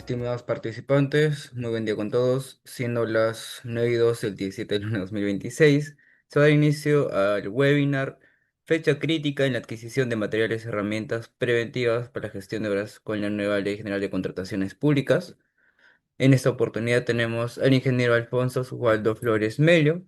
estimados participantes, muy buen día con todos. Siendo las 9:02 del 17 de junio de 2026, se va a dar inicio al webinar Fecha crítica en la adquisición de materiales y herramientas preventivas para la gestión de obras con la nueva Ley General de Contrataciones Públicas. En esta oportunidad tenemos al ingeniero Alfonso Oswaldo Flores Mello,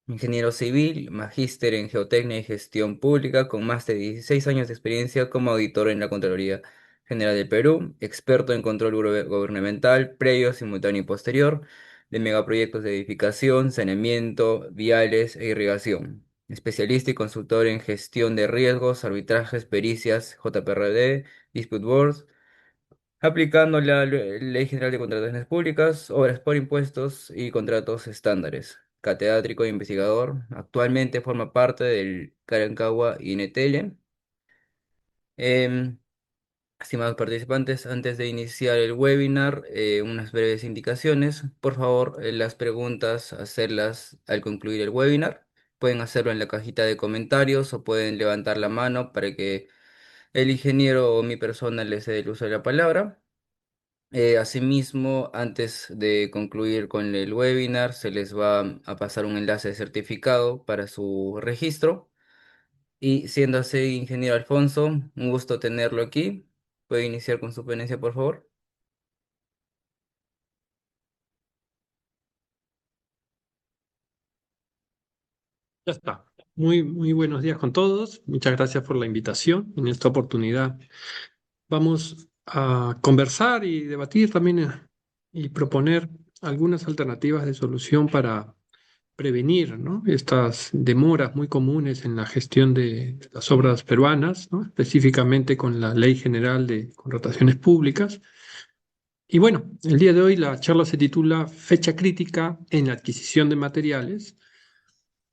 ingeniero civil, magíster en geotecnia y gestión pública, con más de 16 años de experiencia como auditor en la Contraloría General del Perú, experto en control gubernamental, previo, simultáneo y posterior, de megaproyectos de edificación, saneamiento, viales e irrigación. Especialista y consultor en gestión de riesgos, arbitrajes, pericias, JPRD, Dispute Boards, aplicando la Ley General de Contrataciones Públicas, obras por impuestos y contratos estándares. Catedrático e investigador, actualmente forma parte del Carancagua INTL. Em, Estimados participantes, antes de iniciar el webinar, unas breves indicaciones. Por favor, las preguntas, hacerlas al concluir el webinar. Pueden hacerlo en la cajita de comentarios o pueden levantar la mano para que el ingeniero o mi persona les dé el uso de la palabra. Asimismo, antes de concluir con el webinar, se les va a pasar un enlace de certificado para su registro. Y siendo así, ingeniero Alfonso, un gusto tenerlo aquí. ¿Puede iniciar con su ponencia, por favor? Ya está. Muy buenos días con todos. Muchas gracias por la invitación. En esta oportunidad vamos a conversar y debatir también y proponer algunas alternativas de solución para prevenir, ¿no?, estas demoras muy comunes en la gestión de las obras peruanas, ¿no?, específicamente con la Ley General de Contrataciones Públicas. Y bueno, el día de hoy la charla se titula Fecha crítica en la adquisición de materiales,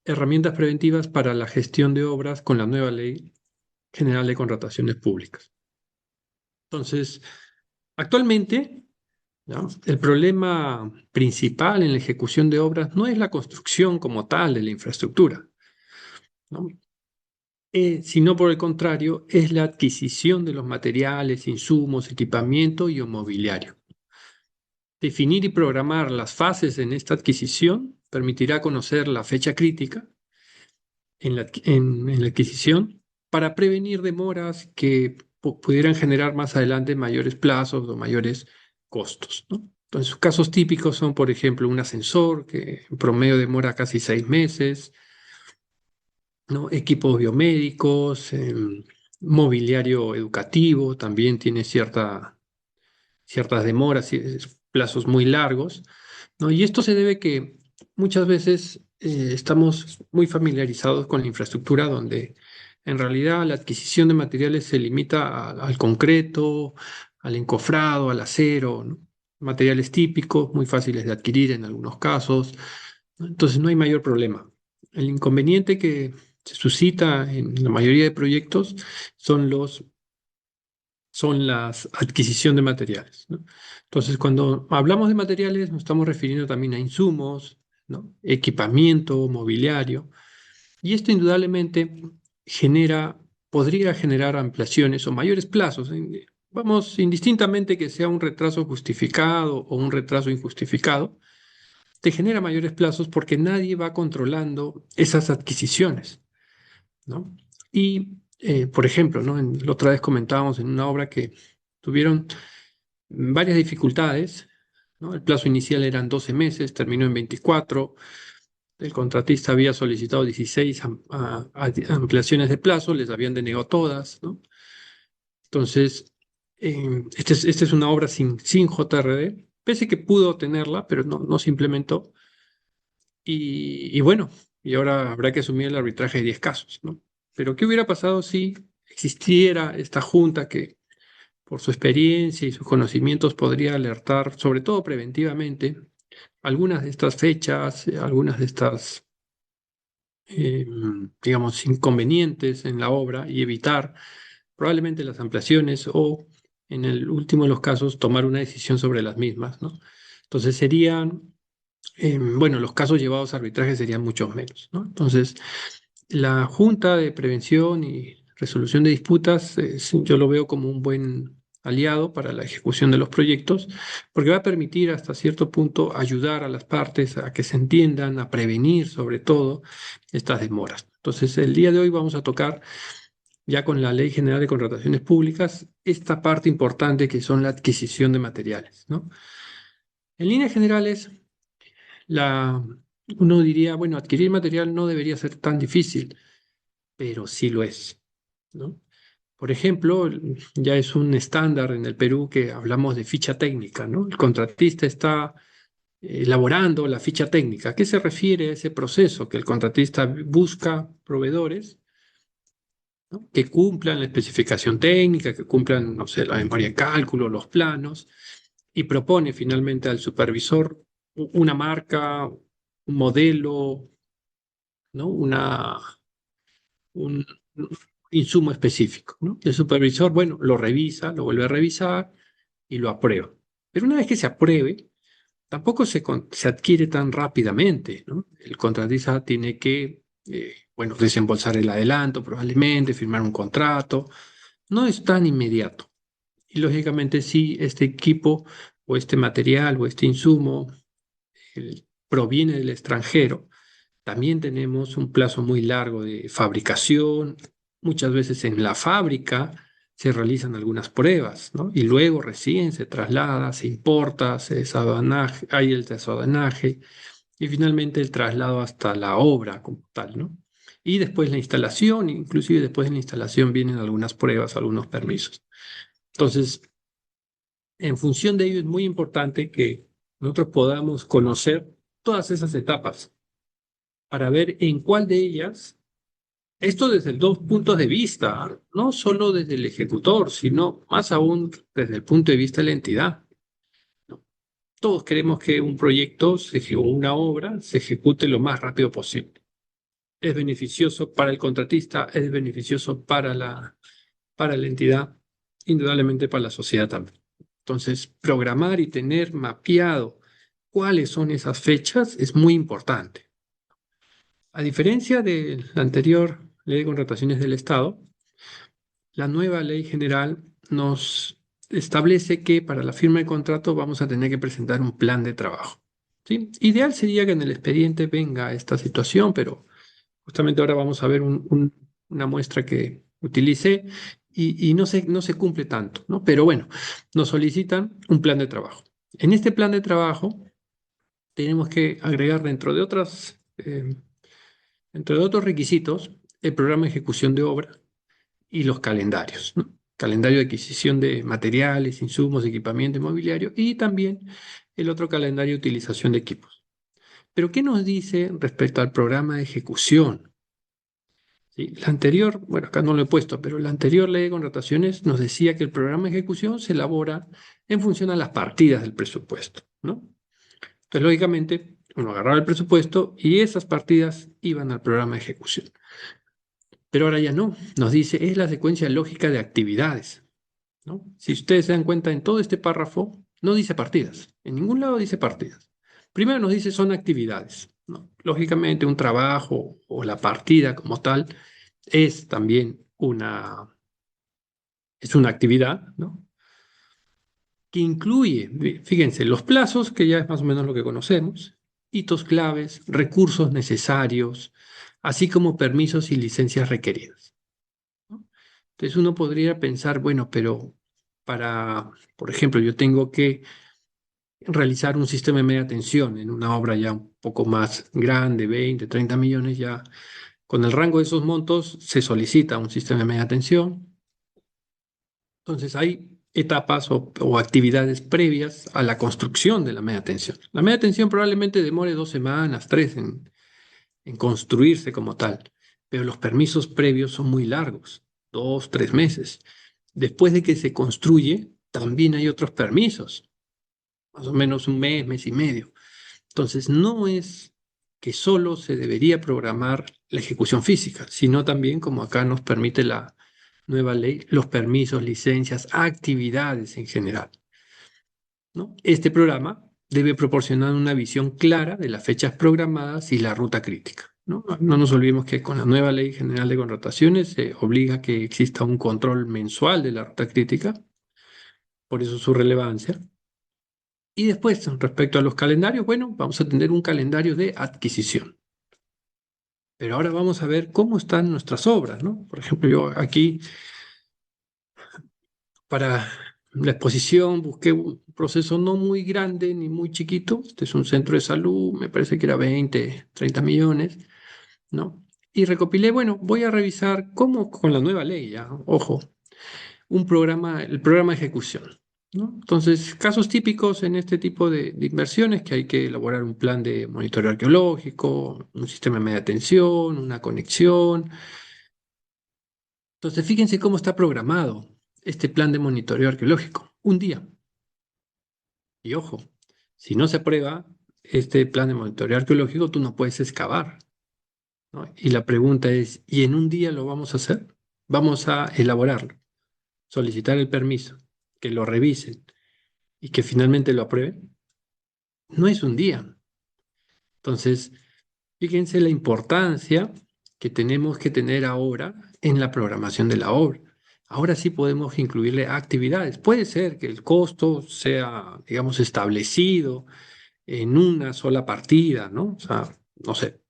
herramientas preventivas para la gestión de obras con la nueva Ley General de Contrataciones Públicas. Entonces, actualmente, ¿no?, el problema principal en la ejecución de obras no es la construcción como tal de la infraestructura, ¿no?, sino por el contrario, es la adquisición de los materiales, insumos, equipamiento y o mobiliario. Definir y programar las fases en esta adquisición permitirá conocer la fecha crítica en la adquisición para prevenir demoras que pudieran generar más adelante mayores plazos o mayores costos, ¿no? Entonces, casos típicos son, por ejemplo, un ascensor que en promedio demora casi 6 meses, ¿no? Equipos biomédicos, mobiliario educativo también tiene ciertas demoras y plazos muy largos, ¿no? Y esto se debe que muchas veces estamos muy familiarizados con la infraestructura donde en realidad la adquisición de materiales se limita al concreto, al encofrado, al acero, ¿no? Materiales típicos, muy fáciles de adquirir en algunos casos, ¿no? Entonces no hay mayor problema. El inconveniente que se suscita en la mayoría de proyectos son las adquisición de materiales, ¿no? Entonces, cuando hablamos de materiales, nos estamos refiriendo también a insumos, ¿no?, equipamiento, mobiliario, y esto indudablemente podría generar ampliaciones o mayores plazos. Vamos, indistintamente que sea un retraso justificado o un retraso injustificado, te genera mayores plazos porque nadie va controlando esas adquisiciones, ¿no? Y, por ejemplo, ¿no?, la otra vez comentábamos en una obra que tuvieron varias dificultades, ¿no? El plazo inicial eran 12 meses, terminó en 24. El contratista había solicitado 16 ampliaciones de plazo, les habían denegado todas, ¿no? Entonces, esta es una obra sin JRD, pese que pudo tenerla, pero no se implementó. Y bueno, y ahora habrá que asumir el arbitraje de 10 casos, ¿no? Pero ¿qué hubiera pasado si existiera esta junta que, por su experiencia y sus conocimientos, podría alertar, sobre todo preventivamente, algunas de estas fechas, algunas de estas, eh, digamos, inconvenientes en la obra y evitar probablemente las ampliaciones o, en el último de los casos, tomar una decisión sobre las mismas, ¿no? Entonces bueno, los casos llevados a arbitraje serían muchos menos, ¿no? Entonces, la Junta de Prevención y Resolución de Disputas, yo lo veo como un buen aliado para la ejecución de los proyectos, porque va a permitir hasta cierto punto ayudar a las partes a que se entiendan, a prevenir sobre todo estas demoras. Entonces, el día de hoy vamos a tocar ya con la Ley General de Contrataciones Públicas esta parte importante que son la adquisición de materiales, ¿no? En líneas generales, la, uno diría, bueno, adquirir material no debería ser tan difícil, pero sí lo es, ¿no? Por ejemplo, ya es un estándar en el Perú que hablamos de ficha técnica, ¿no? El contratista está elaborando la ficha técnica. ¿A qué se refiere ese proceso? Que el contratista busca proveedores, ¿no?, que cumplan la especificación técnica, que cumplan, no sé, la memoria de cálculo, los planos, y propone finalmente al supervisor una marca, un modelo, ¿no? Un insumo específico, ¿no? El supervisor, bueno, lo revisa, lo vuelve a revisar y lo aprueba. Pero una vez que se apruebe, tampoco se adquiere tan rápidamente, ¿no? El contratista tiene que, bueno, desembolsar el adelanto probablemente, firmar un contrato. No es tan inmediato. Y lógicamente, si este equipo o este material o este insumo proviene del extranjero, también tenemos un plazo muy largo de fabricación. Muchas veces en la fábrica se realizan algunas pruebas, ¿no? Y luego recién se traslada, se importa, se desaduanaje, hay el desaduanaje y finalmente el traslado hasta la obra como tal, ¿no? Y después la instalación, inclusive después de la instalación vienen algunas pruebas, algunos permisos. Entonces, en función de ello es muy importante que nosotros podamos conocer todas esas etapas para ver en cuál de ellas, esto desde dos puntos de vista, no solo desde el ejecutor, sino más aún desde el punto de vista de la entidad, ¿no? Todos queremos que un proyecto o una obra se ejecute lo más rápido posible. Es beneficioso para el contratista, es beneficioso para la entidad, indudablemente para la sociedad también. Entonces, programar y tener mapeado cuáles son esas fechas es muy importante. A diferencia de la anterior ley de contrataciones del Estado, la nueva ley general nos establece que para la firma de contrato vamos a tener que presentar un plan de trabajo, ¿sí? Ideal sería que en el expediente venga esta situación, pero justamente ahora vamos a ver una muestra que utilicé y no se cumple tanto, ¿no? Pero bueno, nos solicitan un plan de trabajo. En este plan de trabajo tenemos que agregar dentro de otros requisitos, el programa de ejecución de obra y los calendarios, ¿no? Calendario de adquisición de materiales, insumos, equipamiento inmobiliario y también el otro calendario de utilización de equipos. Pero, ¿qué nos dice respecto al programa de ejecución? ¿Sí? La anterior, bueno, acá no lo he puesto, pero la anterior ley de contrataciones nos decía que el programa de ejecución se elabora en función a las partidas del presupuesto, ¿no? Entonces, lógicamente, uno agarraba el presupuesto y esas partidas iban al programa de ejecución. Pero ahora ya no, nos dice, es la secuencia lógica de actividades, ¿no? Si ustedes se dan cuenta, en todo este párrafo no dice partidas, en ningún lado dice partidas. Primero nos dice son actividades, ¿no? Lógicamente, un trabajo o la partida como tal es también es una actividad, ¿no?, que incluye, fíjense, los plazos, que ya es más o menos lo que conocemos, hitos claves, recursos necesarios, así como permisos y licencias requeridas, ¿no? Entonces uno podría pensar, bueno, pero por ejemplo, yo tengo que realizar un sistema de media tensión en una obra ya un poco más grande, 20, 30 millones, ya con el rango de esos montos se solicita un sistema de media tensión. Entonces hay etapas o actividades previas a la construcción de la media tensión. La media tensión probablemente demore 2 semanas, tres en construirse como tal, pero los permisos previos son muy largos, 2, 3 meses. Después de que se construye, también hay otros permisos, más o menos un mes, mes y medio. Entonces, no es que solo se debería programar la ejecución física, sino también, como acá nos permite la nueva ley, los permisos, licencias, actividades en general, ¿no? Este programa debe proporcionar una visión clara de las fechas programadas y la ruta crítica, ¿no? No nos olvidemos que con la nueva Ley General de Contrataciones se obliga a que exista un control mensual de la ruta crítica por eso su relevancia. Y después, respecto a los calendarios, bueno, vamos a tener un calendario de adquisición. Pero ahora vamos a ver cómo están nuestras obras, ¿no? Por ejemplo, yo aquí para la exposición busqué un proceso no muy grande ni muy chiquito. Este es un centro de salud, me parece que era 20, 30 millones, ¿no? Y recopilé, bueno, voy a revisar cómo con la nueva ley, ya, ojo, el programa de ejecución, ¿no? Entonces, casos típicos en este tipo de inversiones que hay que elaborar un plan de monitoreo arqueológico, un sistema de media tensión, una conexión. Entonces, fíjense cómo está programado este plan de monitoreo arqueológico. Un día. Y ojo, si no se aprueba este plan de monitoreo arqueológico, tú no puedes excavar, ¿no? Y la pregunta es, ¿y en un día lo vamos a hacer? Vamos a elaborarlo, solicitar el permiso, que lo revisen y que finalmente lo aprueben. No es un día. Entonces, fíjense la importancia que tenemos que tener ahora en la programación de la obra. Ahora sí podemos incluirle actividades. Puede ser que el costo sea, digamos, establecido en una sola partida, ¿no? O sea, no sé,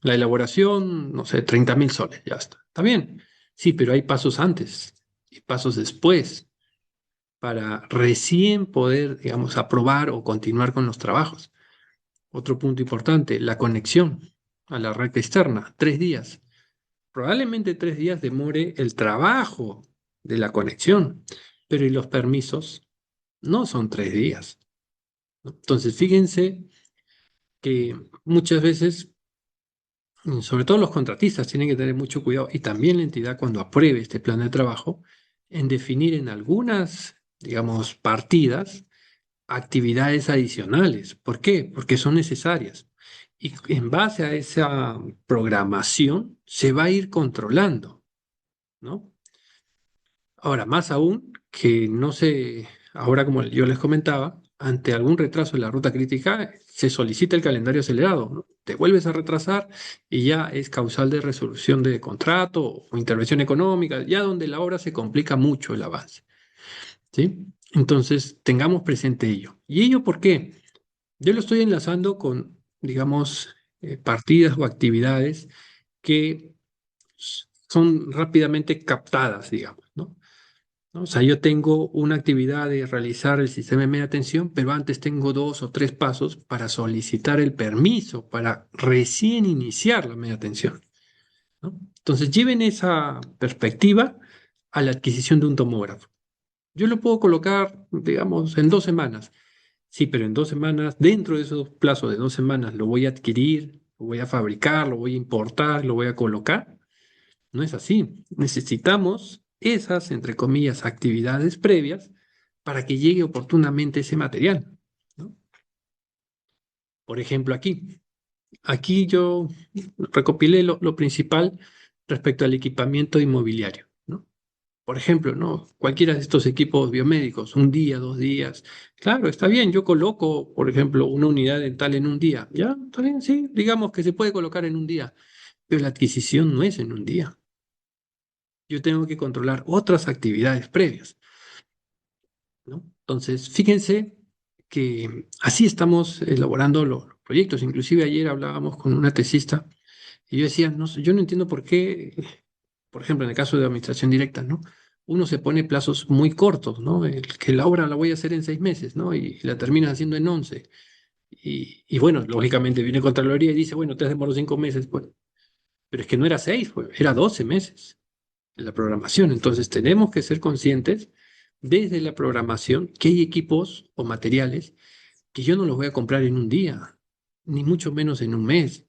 la elaboración, no sé, 30.000 soles, ya está. Está bien. Sí, pero hay pasos antes y pasos después para recién poder, digamos, aprobar o continuar con los trabajos. Otro punto importante, la conexión a la red externa, 3 días. Probablemente 3 días demore el trabajo de la conexión, pero ¿y los permisos? No son 3 días, ¿no? Entonces, fíjense que muchas veces, sobre todo los contratistas, tienen que tener mucho cuidado y también la entidad cuando apruebe este plan de trabajo, en definir en algunas, digamos, partidas actividades adicionales. ¿Por qué? Porque son necesarias. Y en base a esa programación se va a ir controlando, ¿no? Ahora, más aún que no se, ahora como yo les comentaba, ante algún retraso en la ruta crítica, se solicita el calendario acelerado, ¿no? Te vuelves a retrasar y ya es causal de resolución de contrato o intervención económica, ya donde la obra se complica mucho el avance, ¿sí? Entonces, tengamos presente ello. ¿Y ello por qué? Yo lo estoy enlazando con, digamos, partidas o actividades que son rápidamente captadas, digamos, ¿no? ¿No? O sea, yo tengo una actividad de realizar el sistema de media tensión, pero antes tengo 2 o 3 pasos para solicitar el permiso, para recién iniciar la media tensión, ¿no? Entonces, lleven esa perspectiva a la adquisición de un tomógrafo. Yo lo puedo colocar, digamos, en 2 semanas. Sí, pero en 2 semanas, dentro de esos plazos de 2 semanas, lo voy a adquirir, lo voy a fabricar, lo voy a importar, lo voy a colocar. No es así. Necesitamos esas, entre comillas, actividades previas para que llegue oportunamente ese material, ¿no? Por ejemplo, aquí yo recopilé lo principal respecto al equipamiento inmobiliario, ¿no? Por ejemplo, ¿no? Cualquiera de estos equipos biomédicos, un día, 2 días. Claro, está bien, yo coloco, por ejemplo, una unidad dental en un día. Ya, está bien, sí, digamos que se puede colocar en un día, pero la adquisición no es en un día. Yo tengo que controlar otras actividades previas, ¿no? Entonces, fíjense que así estamos elaborando los proyectos. Inclusive ayer hablábamos con una tesista y yo decía, no sé, yo no entiendo por qué, por ejemplo, en el caso de administración directa, ¿no? Uno se pone plazos muy cortos, ¿no? Que la obra la voy a hacer en 6 meses, ¿no? Y la terminas haciendo en 11. Y bueno, lógicamente viene Contraloría y dice, bueno, te has demorado 5 meses, pues. Pero es que no era 6, pues, era 12 meses la programación. Entonces tenemos que ser conscientes desde la programación que hay equipos o materiales que yo no los voy a comprar en un día, ni mucho menos en un mes.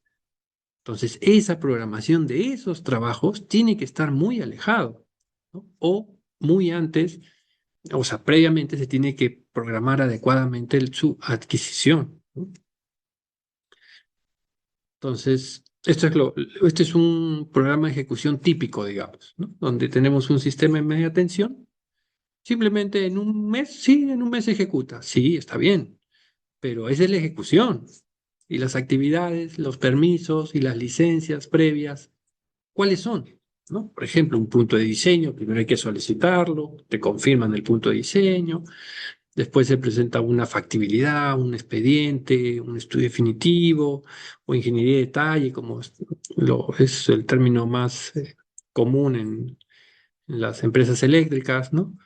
Entonces esa programación de esos trabajos tiene que estar muy alejado, ¿no? O muy antes, o sea, previamente se tiene que programar adecuadamente su adquisición, ¿no? Entonces, este es un programa de ejecución típico, digamos, ¿no? Donde tenemos un sistema de media tensión. Simplemente en un mes, sí, en un mes se ejecuta. Sí, está bien, pero esa es la ejecución. Y las actividades, los permisos y las licencias previas, ¿cuáles son? ¿no? Por ejemplo, un punto de diseño, primero hay que solicitarlo, te confirman el punto de diseño, después se presenta una factibilidad, un expediente, un estudio definitivo o ingeniería de detalle, como es el término más común en las empresas eléctricas, ¿no?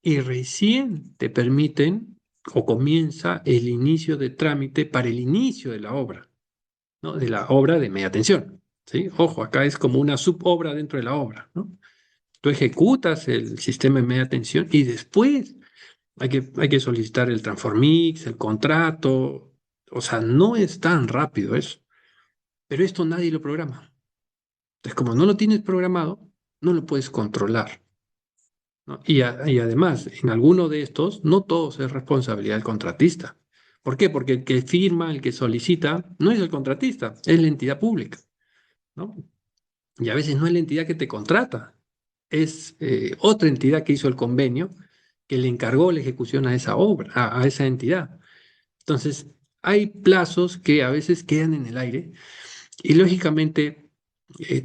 Y recién te permiten o comienza el inicio de trámite para el inicio de la obra, ¿no? De la obra de media tensión, ¿sí? Ojo, acá es como una subobra dentro de la obra, ¿no? Tú ejecutas el sistema de media tensión y después hay que solicitar el Transformix, el contrato. O sea, no es tan rápido eso, pero esto nadie lo programa. Entonces, como no lo tienes programado, no lo puedes controlar, ¿no? Y además, en alguno de estos, no todos es responsabilidad del contratista. ¿Por qué? Porque el que firma, el que solicita, no es el contratista, es la entidad pública, ¿no? Y a veces no es la entidad que te contrata, es otra entidad que hizo el convenio que le encargó la ejecución a esa obra, a esa entidad. Entonces, hay plazos que a veces quedan en el aire y lógicamente,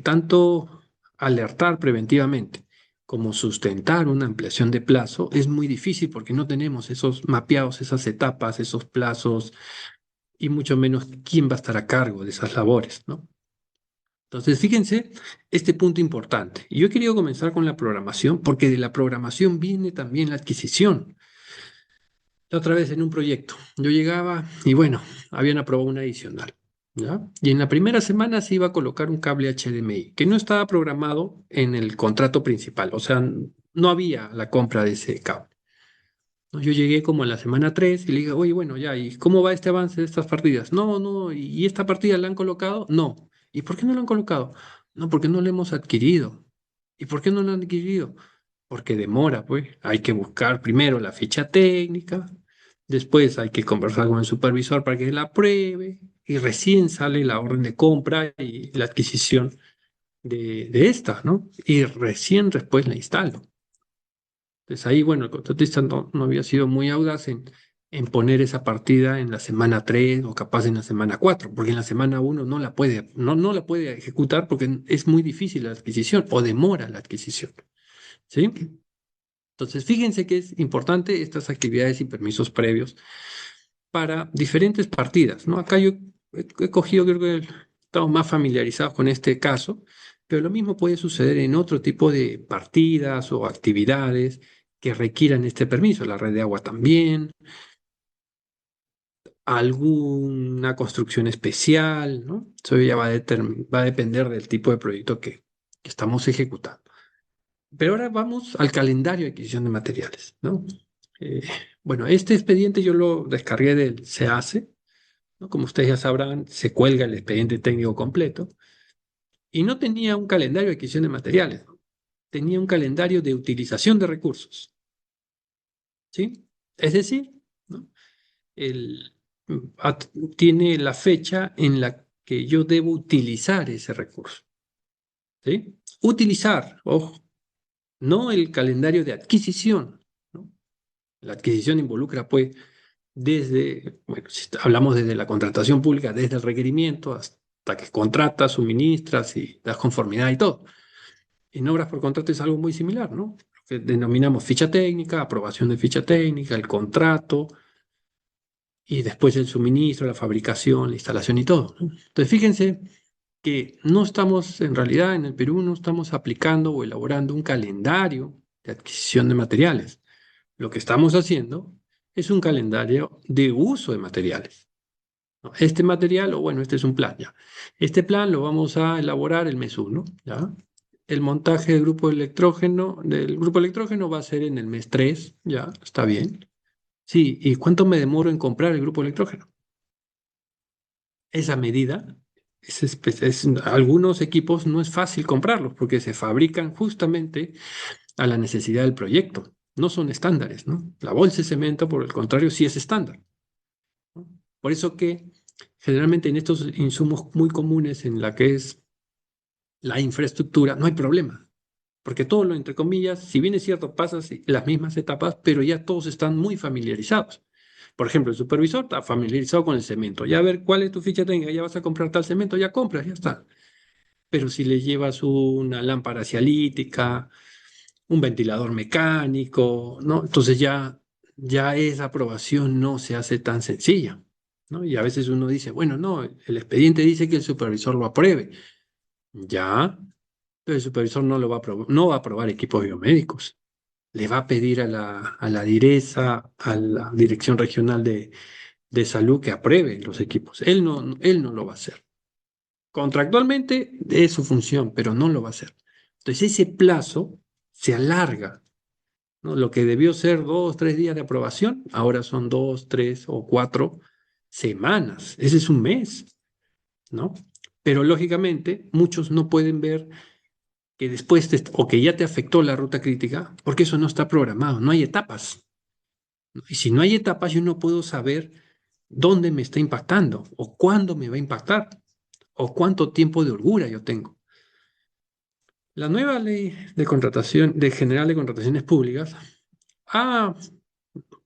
tanto alertar preventivamente como sustentar una ampliación de plazo es muy difícil porque no tenemos esos mapeados, esas etapas, esos plazos y mucho menos quién va a estar a cargo de esas labores, ¿no? Entonces, fíjense este punto importante. Y yo he querido comenzar con la programación porque de la programación viene también la adquisición. La otra vez en un proyecto, yo llegaba y bueno, habían aprobado una adicional, ¿ya? Y en la primera semana se iba a colocar un cable HDMI que no estaba programado en el contrato principal, o sea, no había la compra de ese cable, ¿no? Yo llegué como en la semana 3 y le dije, oye, bueno, ya, ¿y cómo va este avance de estas partidas? No, no, ¿y esta partida la han colocado? No. ¿Y por qué no la han colocado? No, porque no la hemos adquirido. ¿Y por qué no la han adquirido? Porque demora, pues. Hay que buscar primero la ficha técnica, después hay que conversar con el supervisor para que la apruebe y recién sale la orden de compra y la adquisición de esta, ¿no? Y recién después la instalo. Entonces ahí, bueno, el contratista no había sido muy audaz en poner esa partida en la semana 3 o capaz en la semana 4 porque en la semana uno no la puede ejecutar porque es muy difícil la adquisición o demora la adquisición, ¿sí? Entonces, fíjense que es importante estas actividades y permisos previos para diferentes partidas, ¿no? Acá yo he cogido, creo que estamos más familiarizados con este caso, pero lo mismo puede suceder en otro tipo de partidas o actividades que requieran este permiso, la red de agua también, alguna construcción especial, ¿no? Eso ya va a depender del tipo de proyecto que estamos ejecutando. Pero ahora vamos al calendario de adquisición de materiales, ¿no? Eh, bueno, este expediente yo lo descargué del SEACE, ¿no? Como ustedes ya sabrán, se cuelga el expediente técnico completo y no tenía un calendario de adquisición de materiales, ¿no? Tenía un calendario de utilización de recursos, ¿sí? Es decir, ¿no? El, tiene la fecha en la que yo debo utilizar ese recurso, ¿sí? Utilizar, ojo, no el calendario de adquisición, ¿no? La adquisición involucra, pues, desde, bueno, si hablamos desde la contratación pública, desde el requerimiento hasta que contratas, suministras y das conformidad y todo. En obras por contrato es algo muy similar, ¿no? Lo que denominamos ficha técnica, aprobación de ficha técnica, el contrato y después el suministro, la fabricación, la instalación y todo, ¿no? Entonces, fíjense que no estamos, en realidad, en el Perú no estamos aplicando o elaborando un calendario de adquisición de materiales. Lo que estamos haciendo es un calendario de uso de materiales, ¿no? Este material, o bueno, este es un plan ya. Este plan lo vamos a elaborar el mes 1, ¿ya? El montaje del grupo electrógeno va a ser en el mes 3, ya, está bien. Sí, ¿y cuánto me demoro en comprar el grupo electrógeno? Esa medida, algunos equipos no es fácil comprarlos porque se fabrican justamente a la necesidad del proyecto. No son estándares, ¿no? La bolsa de cemento, por el contrario, sí es estándar, ¿no? Por eso que generalmente en estos insumos muy comunes en la que es la infraestructura, no hay problema, porque todo lo, entre comillas, si bien es cierto, pasa las mismas etapas, pero ya todos están muy familiarizados. Por ejemplo, el supervisor está familiarizado con el cemento. Ya a ver cuál es tu ficha técnica, ya vas a comprar tal cemento, ya compras, ya está. Pero si le llevas una lámpara cialítica, un ventilador mecánico, ¿no? Entonces ya esa aprobación no se hace tan sencilla, ¿no? Y a veces uno dice, bueno, no, el expediente dice que el supervisor lo apruebe. Ya, pero el supervisor no lo va a no va a aprobar equipos biomédicos. Le va a pedir a la DIRESA, a la Dirección Regional de Salud que apruebe los equipos. Él no lo va a hacer. Contractualmente es su función, pero no lo va a hacer. Entonces ese plazo se alarga, ¿no? Lo que debió ser 2, 3 días de aprobación, ahora son 2, 3 o 4 semanas. Ese es un mes, ¿no? Pero lógicamente muchos no pueden ver que después o que ya te afectó la ruta crítica, porque eso no está programado, no hay etapas. ¿No? Y si no hay etapas, yo no puedo saber dónde me está impactando o cuándo me va a impactar o cuánto tiempo de holgura yo tengo. La nueva ley de contratación, de general de contrataciones públicas, ha,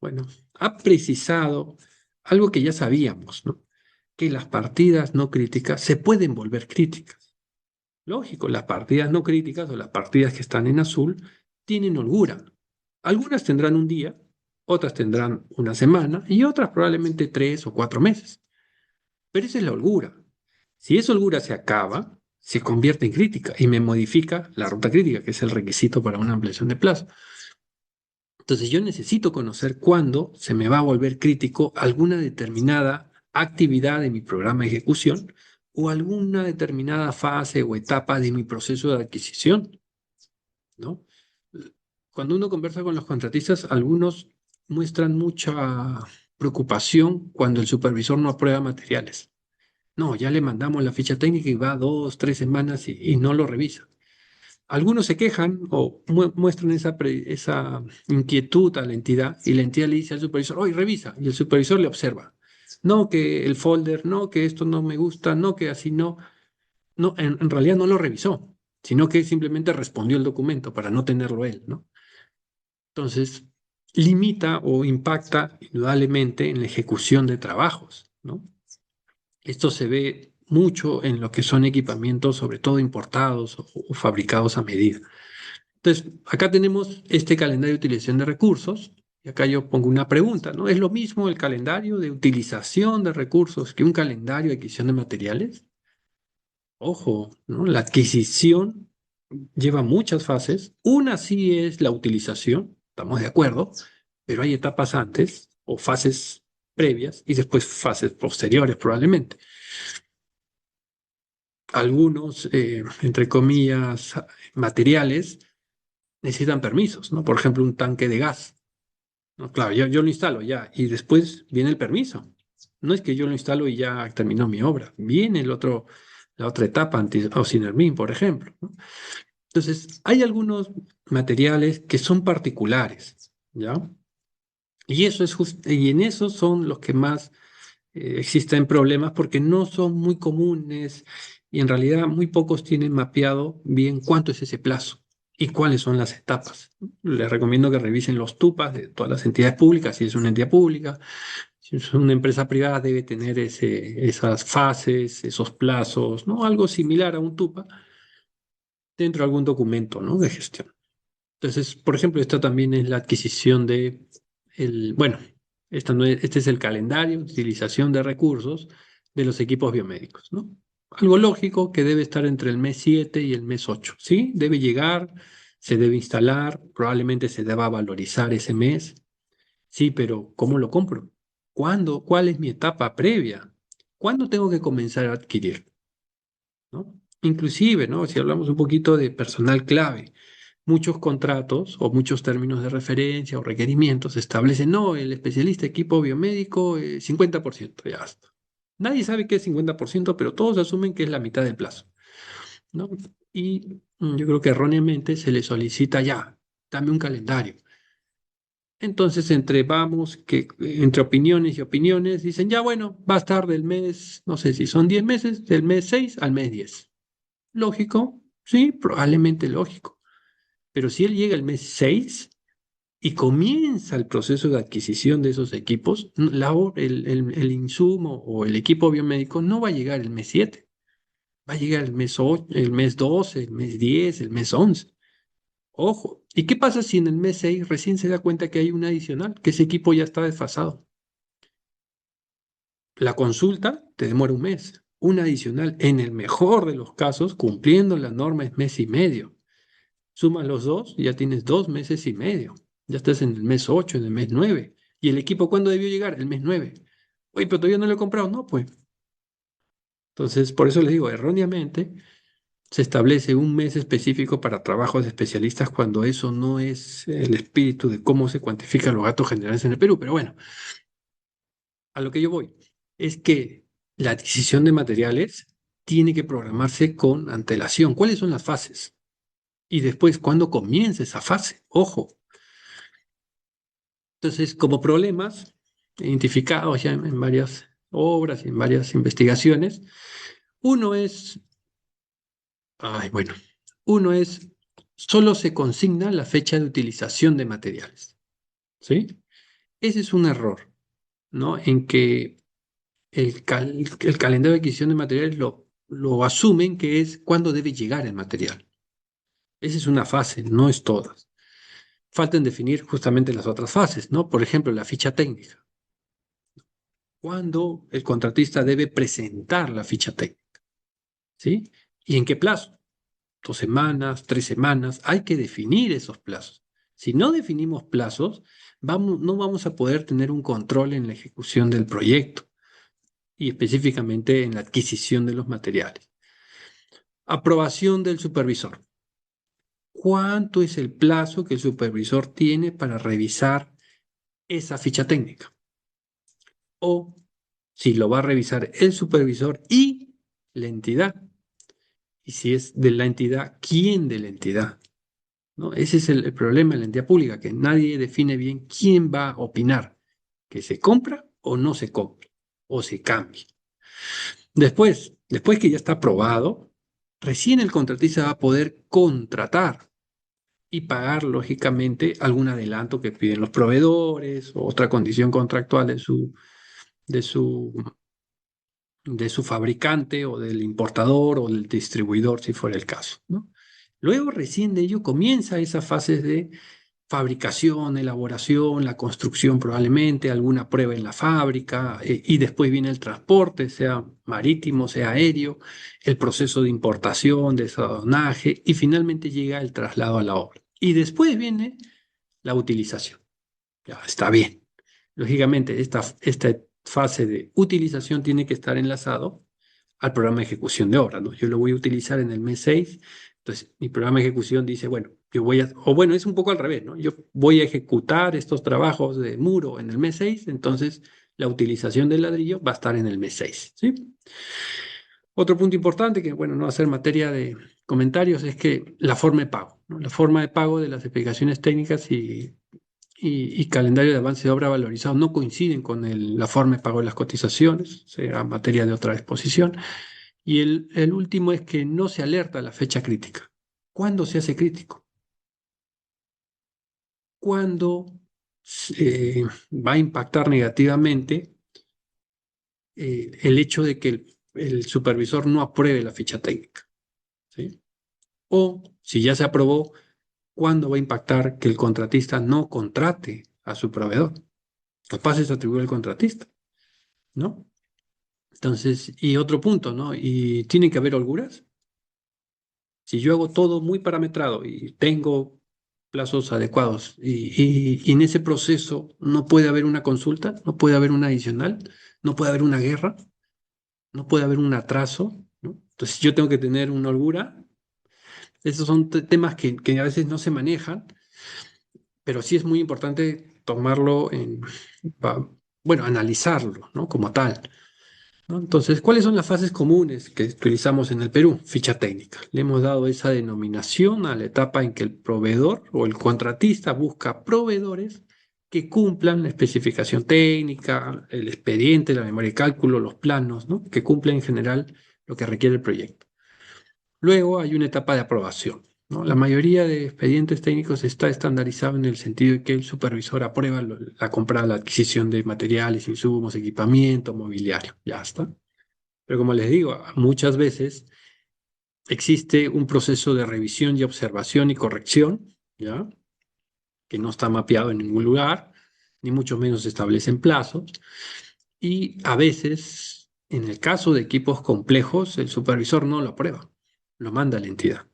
bueno, ha precisado algo que ya sabíamos, ¿no? Que las partidas no críticas se pueden volver críticas. Lógico, las partidas no críticas o las partidas que están en azul tienen holgura. Algunas tendrán un día, otras tendrán una semana y otras probablemente 3 o 4 meses. Pero esa es la holgura. Si esa holgura se acaba, se convierte en crítica y me modifica la ruta crítica, que es el requisito para una ampliación de plazo. Entonces yo necesito conocer cuándo se me va a volver crítico alguna determinada actividad de mi programa de ejecución o alguna determinada fase o etapa de mi proceso de adquisición, ¿no? Cuando uno conversa con los contratistas, algunos muestran mucha preocupación cuando el supervisor no aprueba materiales. No, ya le mandamos la ficha técnica y va 2, 3 semanas y no lo revisa. Algunos se quejan o muestran esa inquietud a la entidad y la entidad le dice al supervisor, oye, revisa, y el supervisor le observa. No que el folder, no que esto no me gusta, no que así no. No, en realidad no lo revisó, sino que simplemente respondió el documento para no tenerlo él, ¿no? Entonces, limita o impacta indudablemente en la ejecución de trabajos, ¿no? Esto se ve mucho en lo que son equipamientos, sobre todo importados o fabricados a medida. Entonces, acá tenemos este calendario de utilización de recursos, y acá yo pongo una pregunta, ¿no? ¿Es lo mismo el calendario de utilización de recursos que un calendario de adquisición de materiales? Ojo, ¿no? La adquisición lleva muchas fases. Una sí es la utilización, estamos de acuerdo, pero hay etapas antes o fases previas y después fases posteriores probablemente. Algunos, entre comillas, materiales necesitan permisos, ¿no? Por ejemplo, un tanque de gas. ¿No? Claro, yo lo instalo ya y después viene el permiso. No es que yo lo instalo y ya terminó mi obra. Viene la otra etapa, anti-Osinermin, por ejemplo, ¿no? Entonces, hay algunos materiales que son particulares, ¿ya? Y eso es y en esos son los que más existen problemas porque no son muy comunes y en realidad muy pocos tienen mapeado bien cuánto es ese plazo y cuáles son las etapas. Les recomiendo que revisen los TUPAS de todas las entidades públicas, si es una entidad pública, si es una empresa privada debe tener esas fases, esos plazos, ¿no? Algo similar a un TUPA dentro de algún documento, ¿no? De gestión. Entonces, por ejemplo, esta también es la adquisición bueno, este es el calendario de utilización de recursos de los equipos biomédicos, ¿no? Algo lógico que debe estar entre el mes 7 y el mes 8, ¿sí? Debe llegar, se debe instalar, probablemente se deba valorizar ese mes, sí, pero ¿cómo lo compro? ¿Cuándo? ¿Cuál es mi etapa previa? ¿Cuándo tengo que comenzar a adquirir? ¿No? Inclusive, ¿no? Si hablamos un poquito de personal clave, muchos contratos o muchos términos de referencia o requerimientos establecen, no, el especialista equipo biomédico, 50%, ya está. Nadie sabe qué es 50%, pero todos asumen que es la mitad del plazo, ¿no? Y yo creo que erróneamente se le solicita ya, dame un calendario. Entonces, entre opiniones y opiniones, dicen, ya bueno, va a estar del mes, no sé si son 10 meses, del mes 6 al mes 10. Lógico, sí, probablemente lógico. Pero si él llega el mes 6 y comienza el proceso de adquisición de esos equipos, el insumo o el equipo biomédico no va a llegar el mes 7, Va a llegar el mes 8, el mes 12, el mes 10, el mes 11. Ojo. ¿Y qué pasa si en el mes 6 recién se da cuenta que hay un adicional, que ese equipo ya está desfasado? La consulta te demora un mes. Un adicional, en el mejor de los casos, cumpliendo la norma, es mes y medio. Suma los dos, ya tienes 2 meses y medio. Ya estás en el mes 8, en el mes 9. ¿Y el equipo cuándo debió llegar? El mes 9. Oye, pero todavía no lo he comprado. No, pues. Entonces, por eso les digo, erróneamente se establece un mes específico para trabajos de especialistas cuando eso no es el espíritu de cómo se cuantifican los gastos generales en el Perú. Pero bueno, a lo que yo voy es que la adquisición de materiales tiene que programarse con antelación. ¿Cuáles son las fases? Y después, ¿cuándo comienza esa fase? Ojo. Entonces, como problemas identificados ya en varias obras y en varias investigaciones, uno es, bueno, uno es, solo se consigna la fecha de utilización de materiales, ¿sí? Ese es un error, ¿no? En que el calendario de adquisición de materiales lo asumen que es cuándo debe llegar el material. Esa es una fase, no es todas. Faltan definir justamente las otras fases, ¿no? Por ejemplo, la ficha técnica. ¿Cuándo el contratista debe presentar la ficha técnica? ¿Sí? ¿Y en qué plazo? 2 semanas, 3 semanas. Hay que definir esos plazos. Si no definimos plazos, no vamos a poder tener un control en la ejecución del proyecto y específicamente en la adquisición de los materiales. Aprobación del supervisor. ¿Cuánto es el plazo que el supervisor tiene para revisar esa ficha técnica? O si lo va a revisar el supervisor y la entidad. Y si es de la entidad, ¿quién de la entidad? ¿No? Ese es el problema en la entidad pública, que nadie define bien quién va a opinar, que se compra o no se compra, o se cambia. Después que ya está aprobado, recién el contratista va a poder contratar y pagar, lógicamente, algún adelanto que piden los proveedores o otra condición contractual de su, de su fabricante o del importador o del distribuidor, si fuera el caso, ¿no? Luego, recién de ello, comienza esa fase de fabricación, elaboración, la construcción probablemente, alguna prueba en la fábrica, y después viene el transporte, sea marítimo, sea aéreo, el proceso de importación, desadonaje, y finalmente llega el traslado a la obra. Y después viene la utilización. Ya está bien. Lógicamente, esta fase de utilización tiene que estar enlazado al programa de ejecución de obra, ¿no? Yo lo voy a utilizar en el mes 6. Entonces mi programa de ejecución dice, bueno, o bueno, es un poco al revés, ¿no? Yo voy a ejecutar estos trabajos de muro en el mes 6. Entonces la utilización del ladrillo va a estar en el mes 6, ¿sí? Otro punto importante, que bueno, no va a ser materia de comentarios, es que la forma de pago, ¿no? La forma de pago de las explicaciones técnicas y calendario de avance de obra valorizado no coinciden con la forma de pago de las cotizaciones, será materia de otra exposición. Y el último es que no se alerta a la fecha crítica. ¿Cuándo se hace crítico? ¿Cuándo va a impactar negativamente el hecho de que el supervisor no apruebe la ficha técnica? ¿Sí? O si ya se aprobó, ¿cuándo va a impactar que el contratista no contrate a su proveedor? Capaz es atribuir al contratista, ¿no? Entonces, y otro punto, ¿no? Y tiene que haber holguras. Si yo hago todo muy parametrado y tengo plazos adecuados y en ese proceso no puede haber una consulta, no puede haber una adicional, no puede haber una guerra, no puede haber un atraso, ¿no? Entonces yo tengo que tener una holgura. Esos son temas que a veces no se manejan, pero sí es muy importante tomarlo bueno, analizarlo, ¿no? Como tal. ¿No? Entonces, ¿cuáles son las fases comunes que utilizamos en el Perú? Ficha técnica. Le hemos dado esa denominación a la etapa en que el proveedor o el contratista busca proveedores que cumplan la especificación técnica, el expediente, la memoria de cálculo, los planos, ¿no? Que cumplen en general lo que requiere el proyecto. Luego hay una etapa de aprobación, ¿no? La mayoría de expedientes técnicos está estandarizado en el sentido de que el supervisor aprueba la compra, la adquisición de materiales, insumos, equipamiento, mobiliario. Ya está. Pero como les digo, muchas veces existe un proceso de revisión y observación y corrección, ¿ya? Que no está mapeado en ningún lugar, ni mucho menos se establecen plazos. Y a veces, en el caso de equipos complejos, el supervisor no lo aprueba, lo manda a la entidad,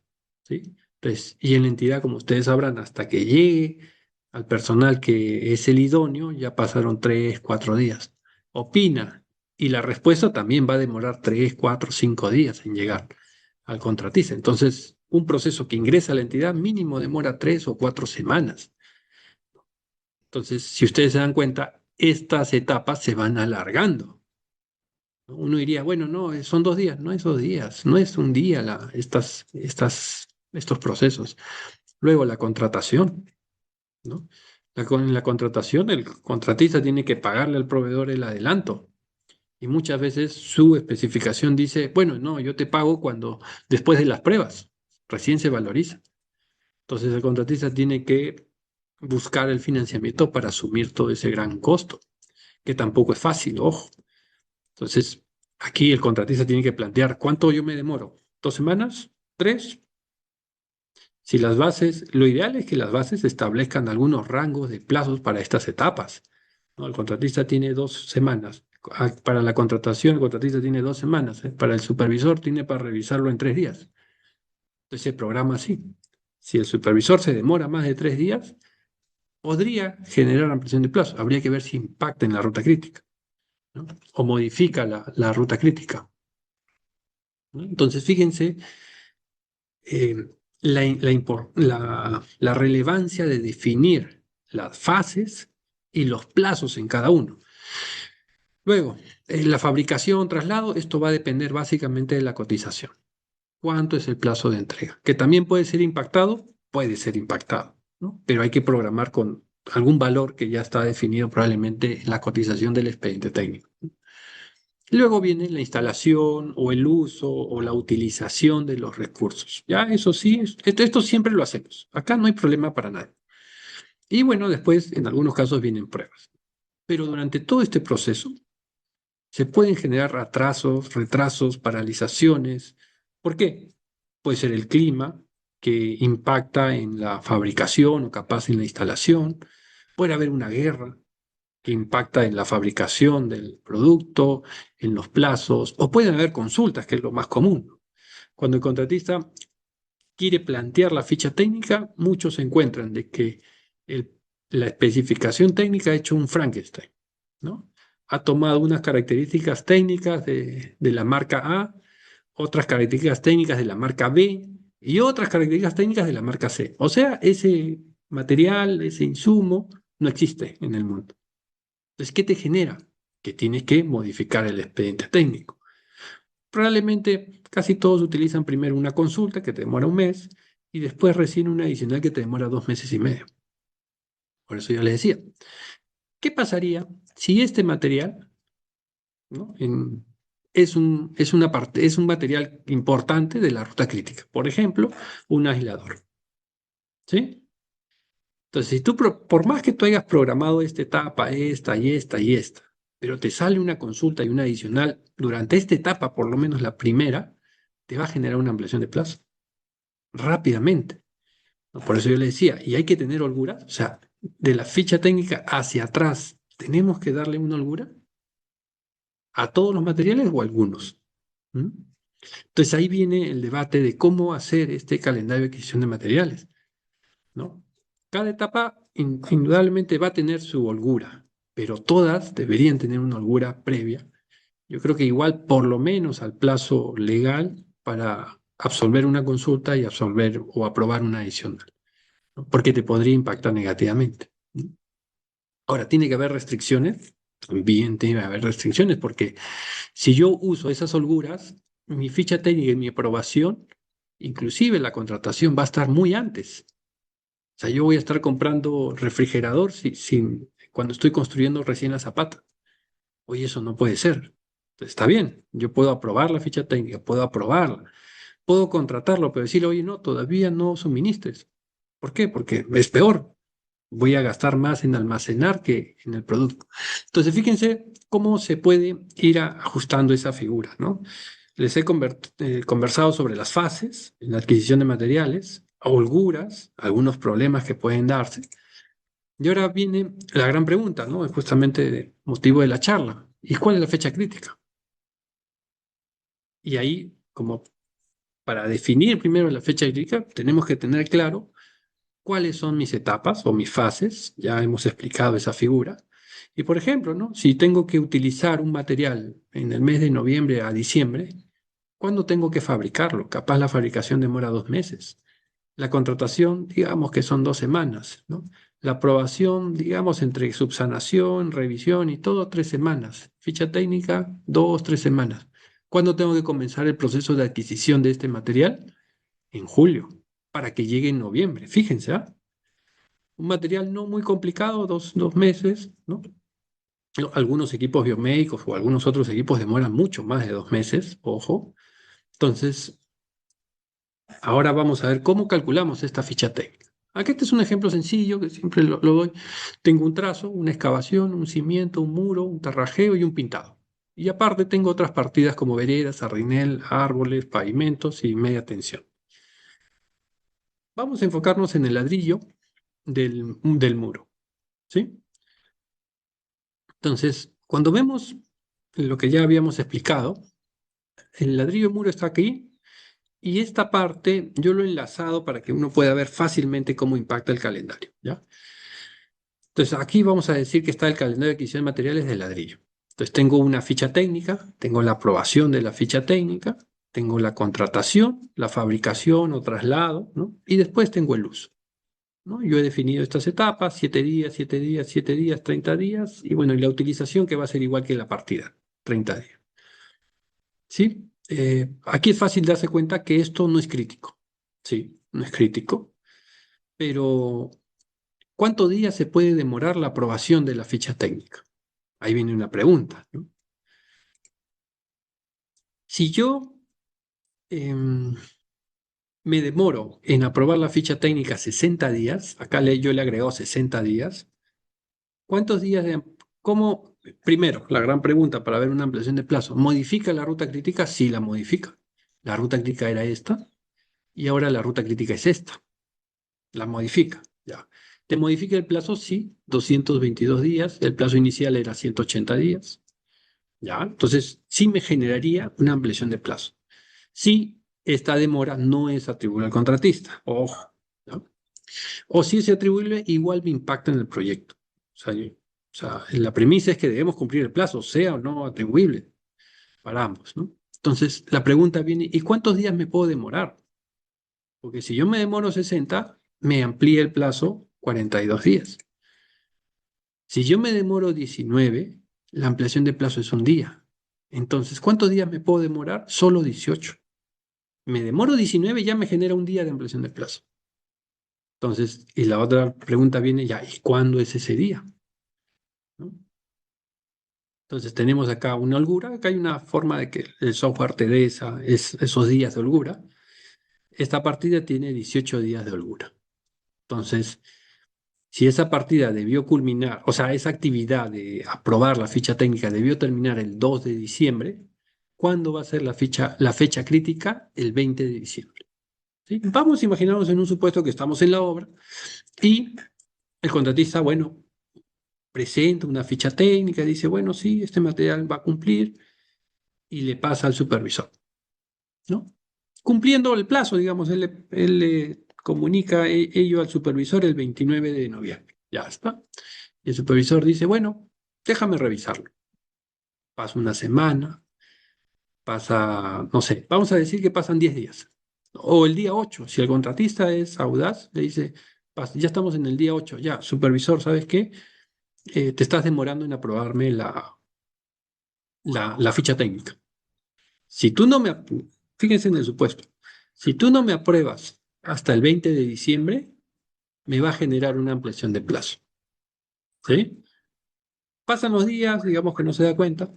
¿sí? Entonces, y en la entidad, como ustedes sabrán, hasta que llegue al personal que es el idóneo, ya pasaron 3, 4 días. Opina, y la respuesta también va a demorar 3, 4, 5 días en llegar al contratista. Entonces, un proceso que ingresa a la entidad mínimo demora 3 o 4 semanas. Entonces, si ustedes se dan cuenta, estas etapas se van alargando. Uno diría, bueno, no, son 2 días, no es 2 días, no es un día estos procesos. Luego la contratación, ¿no? En la contratación, el contratista tiene que pagarle al proveedor el adelanto. Y muchas veces su especificación dice, bueno, no, yo te pago cuando, después de las pruebas, recién se valoriza. Entonces el contratista tiene que buscar el financiamiento para asumir todo ese gran costo, que tampoco es fácil, ojo. Entonces, aquí el contratista tiene que plantear cuánto yo me demoro. ¿2 semanas? ¿3? Si las bases, lo ideal es que las bases establezcan algunos rangos de plazos para estas etapas, ¿no? El contratista tiene 2 semanas. Para la contratación, el contratista tiene 2 semanas, ¿eh? Para el supervisor tiene para revisarlo en 3 días. Entonces se programa así. Si el supervisor se demora más de 3 días, podría generar ampliación de plazo. Habría que ver si impacta en la ruta crítica, ¿no? O modifica la ruta crítica, ¿no? Entonces, fíjense eh, la relevancia de definir las fases y los plazos en cada uno. Luego, la fabricación, traslado, esto va a depender básicamente de la cotización. ¿Cuánto es el plazo de entrega? Que también puede ser impactado, ¿no? Pero hay que programar con algún valor que ya está definido probablemente en la cotización del expediente técnico. Luego viene la instalación o el uso o la utilización de los recursos. Ya, eso sí, esto siempre lo hacemos. Acá no hay problema para nada. Y bueno, después en algunos casos vienen pruebas. Pero durante todo este proceso se pueden generar atrasos, retrasos, paralizaciones. ¿Por qué? Puede ser el clima que impacta en la fabricación o capaz en la instalación. Puede haber una guerra que impacta en la fabricación del producto, en los plazos, o pueden haber consultas, que es lo más común. Cuando el contratista quiere plantear la ficha técnica, muchos se encuentran de que el- la especificación técnica ha hecho un Frankenstein, ¿no? Ha tomado unas características técnicas de la marca A, otras características técnicas de la marca B y otras características técnicas de la marca C. O sea, ese material, ese insumo, no existe en el mundo. Entonces, ¿qué te genera? Que tienes que modificar el expediente técnico. Probablemente casi todos utilizan primero una consulta que te demora un mes y después recién una adicional que te demora 2 meses y medio. Por eso yo les decía, ¿qué pasaría si este material, ¿no? Es un material importante de la ruta crítica? Por ejemplo, un aislador, ¿sí? Entonces, si por más que tú hayas programado esta etapa, esta y esta y esta, pero te sale una consulta y una adicional durante esta etapa, por lo menos la primera, te va a generar una ampliación de plazo rápidamente, ¿no? Por eso yo le decía, y hay que tener holgura, o sea, de la ficha técnica hacia atrás, ¿tenemos que darle una holgura a todos los materiales o a algunos? ¿Mm? Entonces ahí viene el debate de cómo hacer este calendario de adquisición de materiales, ¿no? Cada etapa indudablemente va a tener su holgura, pero todas deberían tener una holgura previa. Yo creo que igual por lo menos al plazo legal para absolver una consulta y absolver o aprobar una adicional, ¿no? Porque te podría impactar negativamente, ¿no? Ahora, tiene que haber restricciones, también tiene que haber restricciones, porque si yo uso esas holguras, mi ficha técnica y mi aprobación, inclusive la contratación, va a estar muy antes. O sea, yo voy a estar comprando refrigerador cuando estoy construyendo recién la zapata. Oye, eso no puede ser. Está bien, yo puedo aprobar la ficha técnica, puedo aprobarla, puedo contratarlo, pero decirle, oye, no, todavía no suministres. ¿Por qué? Porque es peor. Voy a gastar más en almacenar que en el producto. Entonces, fíjense cómo se puede ir ajustando esa figura, ¿no? les he conversado sobre las fases en la adquisición de materiales, holguras, algunos problemas que pueden darse. Y ahora viene la gran pregunta, ¿no? Es justamente el motivo de la charla. ¿Y cuál es la fecha crítica? Y ahí, como para definir primero la fecha crítica, tenemos que tener claro cuáles son mis etapas o mis fases. Ya hemos explicado esa figura. Y por ejemplo, ¿no? Si tengo que utilizar un material en el mes de noviembre a diciembre, ¿cuándo tengo que fabricarlo? Capaz la fabricación demora 2 meses. La contratación, digamos que son 2 semanas, ¿no? La aprobación, digamos, entre subsanación, revisión y todo, 3 semanas. Ficha técnica, 2, 3 semanas. ¿Cuándo tengo que comenzar el proceso de adquisición de este material? En julio, para que llegue en noviembre. Fíjense, ¿ah? Un material no muy complicado, dos meses, ¿no? No, algunos equipos biomédicos o algunos otros equipos demoran mucho más de 2 meses, ojo. Entonces, ahora vamos a ver cómo calculamos esta ficha técnica. Aquí este es un ejemplo sencillo que siempre lo doy. Tengo un trazo, una excavación, un cimiento, un muro, un terrajeo y un pintado. Y aparte tengo otras partidas como veredas, sardinel, árboles, pavimentos y media tensión. Vamos a enfocarnos en el ladrillo del muro, ¿sí? Entonces, cuando vemos lo que ya habíamos explicado, el ladrillo muro está aquí y esta parte yo lo he enlazado para que uno pueda ver fácilmente cómo impacta el calendario, ¿ya? Entonces, aquí vamos a decir que está el calendario de adquisición de materiales de ladrillo. Entonces, tengo una ficha técnica, tengo la aprobación de la ficha técnica, tengo la contratación, la fabricación o traslado, ¿no? Y después tengo el uso, ¿no? Yo he definido estas etapas, 7 días, 7 días, 7 días, 30 días, y bueno, y la utilización que va a ser igual que la partida, 30 días. ¿Sí? Aquí es fácil darse cuenta que esto no es crítico, ¿sí? No es crítico, pero ¿cuántos días se puede demorar la aprobación de la ficha técnica? Ahí viene una pregunta, ¿no? Si yo em, me demoro en aprobar la ficha técnica 60 días, acá yo le agrego 60 días, ¿cuántos días cómo, primero, la gran pregunta para ver una ampliación de plazo, ¿modifica la ruta crítica? Sí, la modifica. La ruta crítica era esta y ahora la ruta crítica es esta. La modifica, ya. ¿Te modifica el plazo? Sí, 222 días. El plazo inicial era 180 días. ¿Ya? Entonces, sí me generaría una ampliación de plazo. Si esta demora no es atribuible al contratista, ojo, ¿no? O si es atribuible, igual me impacta en el proyecto. O sea, la premisa es que debemos cumplir el plazo, sea o no atribuible para ambos, ¿no? Entonces, la pregunta viene, ¿y cuántos días me puedo demorar? Porque si yo me demoro 60, me amplía el plazo 42 días. Si yo me demoro 19, la ampliación de plazo es un día. Entonces, ¿cuántos días me puedo demorar? Solo 18. Me demoro 19, ya me genera un día de ampliación de plazo. Entonces, y la otra pregunta viene ya, ¿y cuándo es ese día? ¿No? Entonces, tenemos acá una holgura, acá hay una forma de que el software te dé esos días de holgura. Esta partida tiene 18 días de holgura. Entonces, si esa partida debió culminar, o sea, esa actividad de aprobar la ficha técnica debió terminar el 2 de diciembre, ¿cuándo va a ser la fecha crítica? El 20 de diciembre. ¿Sí? Vamos a imaginarnos en un supuesto que estamos en la obra y el contratista, bueno, presenta una ficha técnica, dice, bueno, sí, este material va a cumplir y le pasa al supervisor, ¿no? Cumpliendo el plazo, digamos, él le comunica ello al supervisor el 29 de noviembre. Ya está. Y el supervisor dice, bueno, déjame revisarlo. Pasa una semana, pasa, no sé, vamos a decir que pasan 10 días. O el día 8 si el contratista es audaz, le dice, ya estamos en el día 8 ya, supervisor, ¿sabes qué? Te estás demorando en aprobarme la ficha técnica. Si tú no me, fíjense en el supuesto, si tú no me apruebas hasta el 20 de diciembre, me va a generar una ampliación de plazo. ¿Sí? Pasan los días, digamos que no se da cuenta,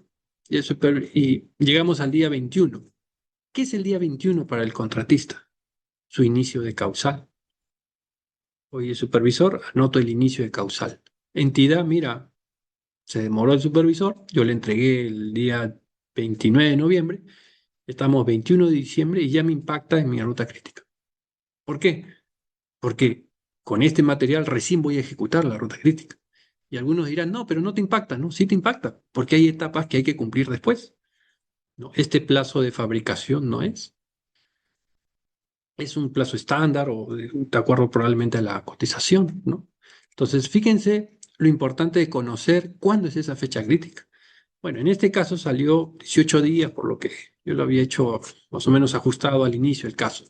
y llegamos al día 21. ¿Qué es el día 21 para el contratista? Su inicio de causal. Oye, supervisor, anoto el inicio de causal. Entidad, mira, se demoró el supervisor, yo le entregué el día 29 de noviembre, Estamos 21 de diciembre y ya me impacta en mi ruta crítica. ¿Por qué? Porque con este material recién voy a ejecutar la ruta crítica. Y algunos dirán, no, pero no te impacta, ¿no? Sí te impacta, porque hay etapas que hay que cumplir después, ¿no? Este plazo de fabricación no es un plazo estándar o de acuerdo probablemente a la cotización, ¿no? Entonces, fíjense lo importante de conocer cuándo es esa fecha crítica. Bueno, en este caso salió 18 días, por lo que yo lo había hecho más o menos ajustado al inicio del caso.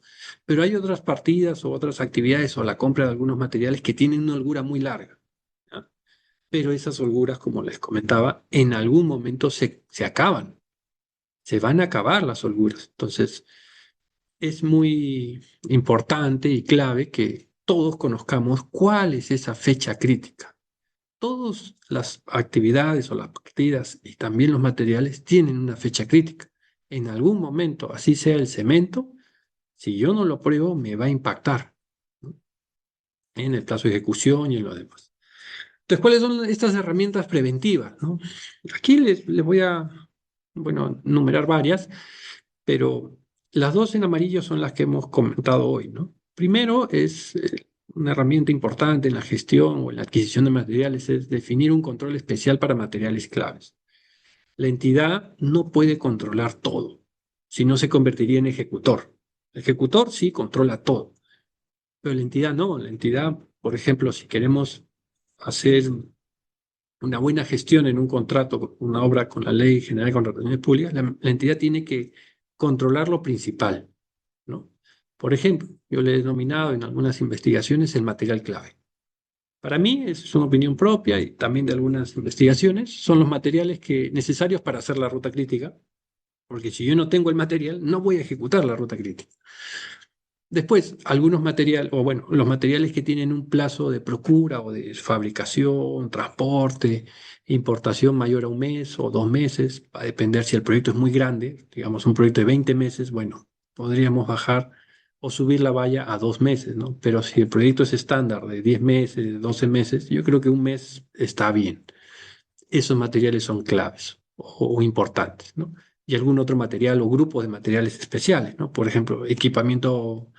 Pero hay otras partidas o otras actividades o la compra de algunos materiales que tienen una holgura muy larga, ¿ya? Pero esas holguras, como les comentaba, en algún momento se acaban, se van a acabar las holguras. Entonces, es muy importante y clave que todos conozcamos cuál es esa fecha crítica. Todas las actividades o las partidas y también los materiales tienen una fecha crítica. En algún momento, así sea el cemento, si yo no lo pruebo, me va a impactar, ¿no? En el plazo de ejecución y en lo demás. Entonces, ¿cuáles son estas herramientas preventivas, ¿no? Aquí les voy a, bueno, numerar varias, pero las dos en amarillo son las que hemos comentado hoy, ¿no? Primero es una herramienta importante en la gestión o en la adquisición de materiales, es definir un control especial para materiales claves. La entidad no puede controlar todo, si no se convertiría en ejecutor. El ejecutor sí controla todo, pero la entidad no. La entidad, por ejemplo, si queremos hacer una buena gestión en un contrato, una obra con la Ley General de Contrataciones Públicas, la entidad tiene que controlar lo principal, ¿no? Por ejemplo, yo le he denominado en algunas investigaciones el material clave. Para mí, es una opinión propia y también de algunas investigaciones, son los materiales necesarios para hacer la ruta crítica, porque si yo no tengo el material, no voy a ejecutar la ruta crítica. Después, algunos materiales, o bueno, los materiales que tienen un plazo de procura o de fabricación, transporte, importación mayor a un mes o 2 meses, va a depender si el proyecto es muy grande, digamos un proyecto de 20 meses, bueno, podríamos bajar o subir la valla a 2 meses, ¿no? Pero si el proyecto es estándar de 10 meses, 12 meses, yo creo que un mes está bien. Esos materiales son claves o importantes, ¿no? Y algún otro material o grupo de materiales especiales, ¿no? Por ejemplo, equipamiento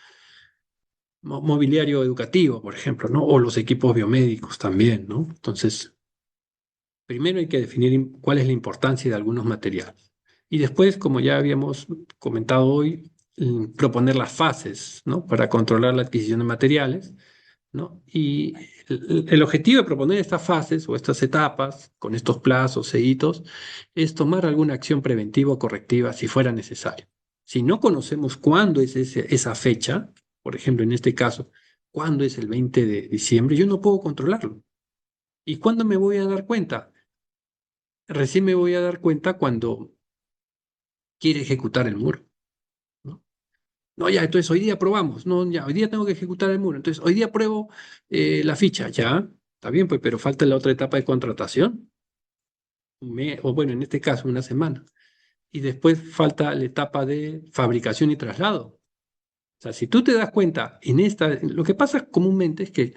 mobiliario educativo, por ejemplo, ¿no? O los equipos biomédicos también, ¿no? Entonces, primero hay que definir cuál es la importancia de algunos materiales. Y después, como ya habíamos comentado hoy, proponer las fases, ¿no? Para controlar la adquisición de materiales, ¿no? Y el objetivo de proponer estas fases o estas etapas, con estos plazos e hitos, es tomar alguna acción preventiva o correctiva si fuera necesario. Si no conocemos cuándo es esa fecha, por ejemplo, en este caso, cuándo es el 20 de diciembre, yo no puedo controlarlo. ¿Y cuándo me voy a dar cuenta? Recién me voy a dar cuenta cuando quiere ejecutar el muro, ¿no? No, ya, entonces hoy día probamos. No, ya, hoy día tengo que ejecutar el muro. Entonces, hoy día pruebo la ficha. Ya, está bien, pues, pero falta la otra etapa de contratación. O bueno, en este caso, una semana. Y después falta la etapa de fabricación y traslado. O sea, si tú te das cuenta, lo que pasa comúnmente es que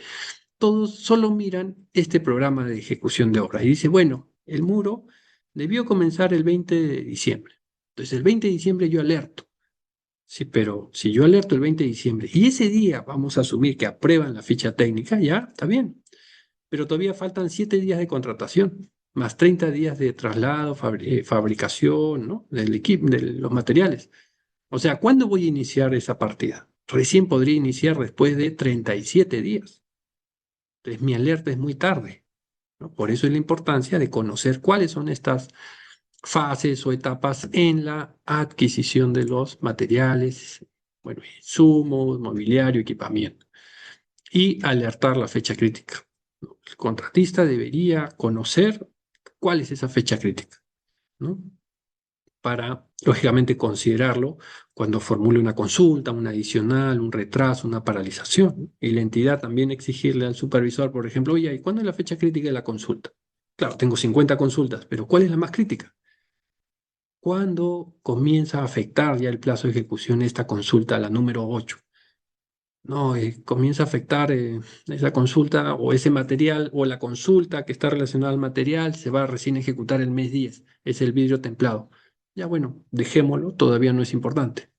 todos solo miran este programa de ejecución de obras y dice, bueno, el muro debió comenzar el 20 de diciembre. Entonces, el 20 de diciembre yo alerto. Sí, pero si yo alerto el 20 de diciembre y ese día vamos a asumir que aprueban la ficha técnica, ya está bien. Pero todavía faltan 7 días de contratación, más 30 días de traslado, fabricación, ¿no? Del equipo, de los materiales. O sea, ¿cuándo voy a iniciar esa partida? Recién podría iniciar después de 37 días. Entonces mi alerta es muy tarde, ¿no? Por eso es la importancia de conocer cuáles son estas fases o etapas en la adquisición de los materiales, bueno, insumos, mobiliario, equipamiento, y alertar la fecha crítica, ¿no? El contratista debería conocer cuál es esa fecha crítica, ¿no? Para, lógicamente, considerarlo cuando formule una consulta, un adicional, un retraso, una paralización. Y la entidad también exigirle al supervisor, por ejemplo, oye, ¿y cuándo es la fecha crítica de la consulta? Claro, tengo 50 consultas, pero ¿cuál es la más crítica? ¿Cuándo comienza a afectar ya el plazo de ejecución esta consulta, la número 8? No, comienza a afectar esa consulta o ese material o la consulta que está relacionada al material se va a recién ejecutar el mes 10, es el vidrio templado. ya bueno, dejémoslo, todavía no es importante.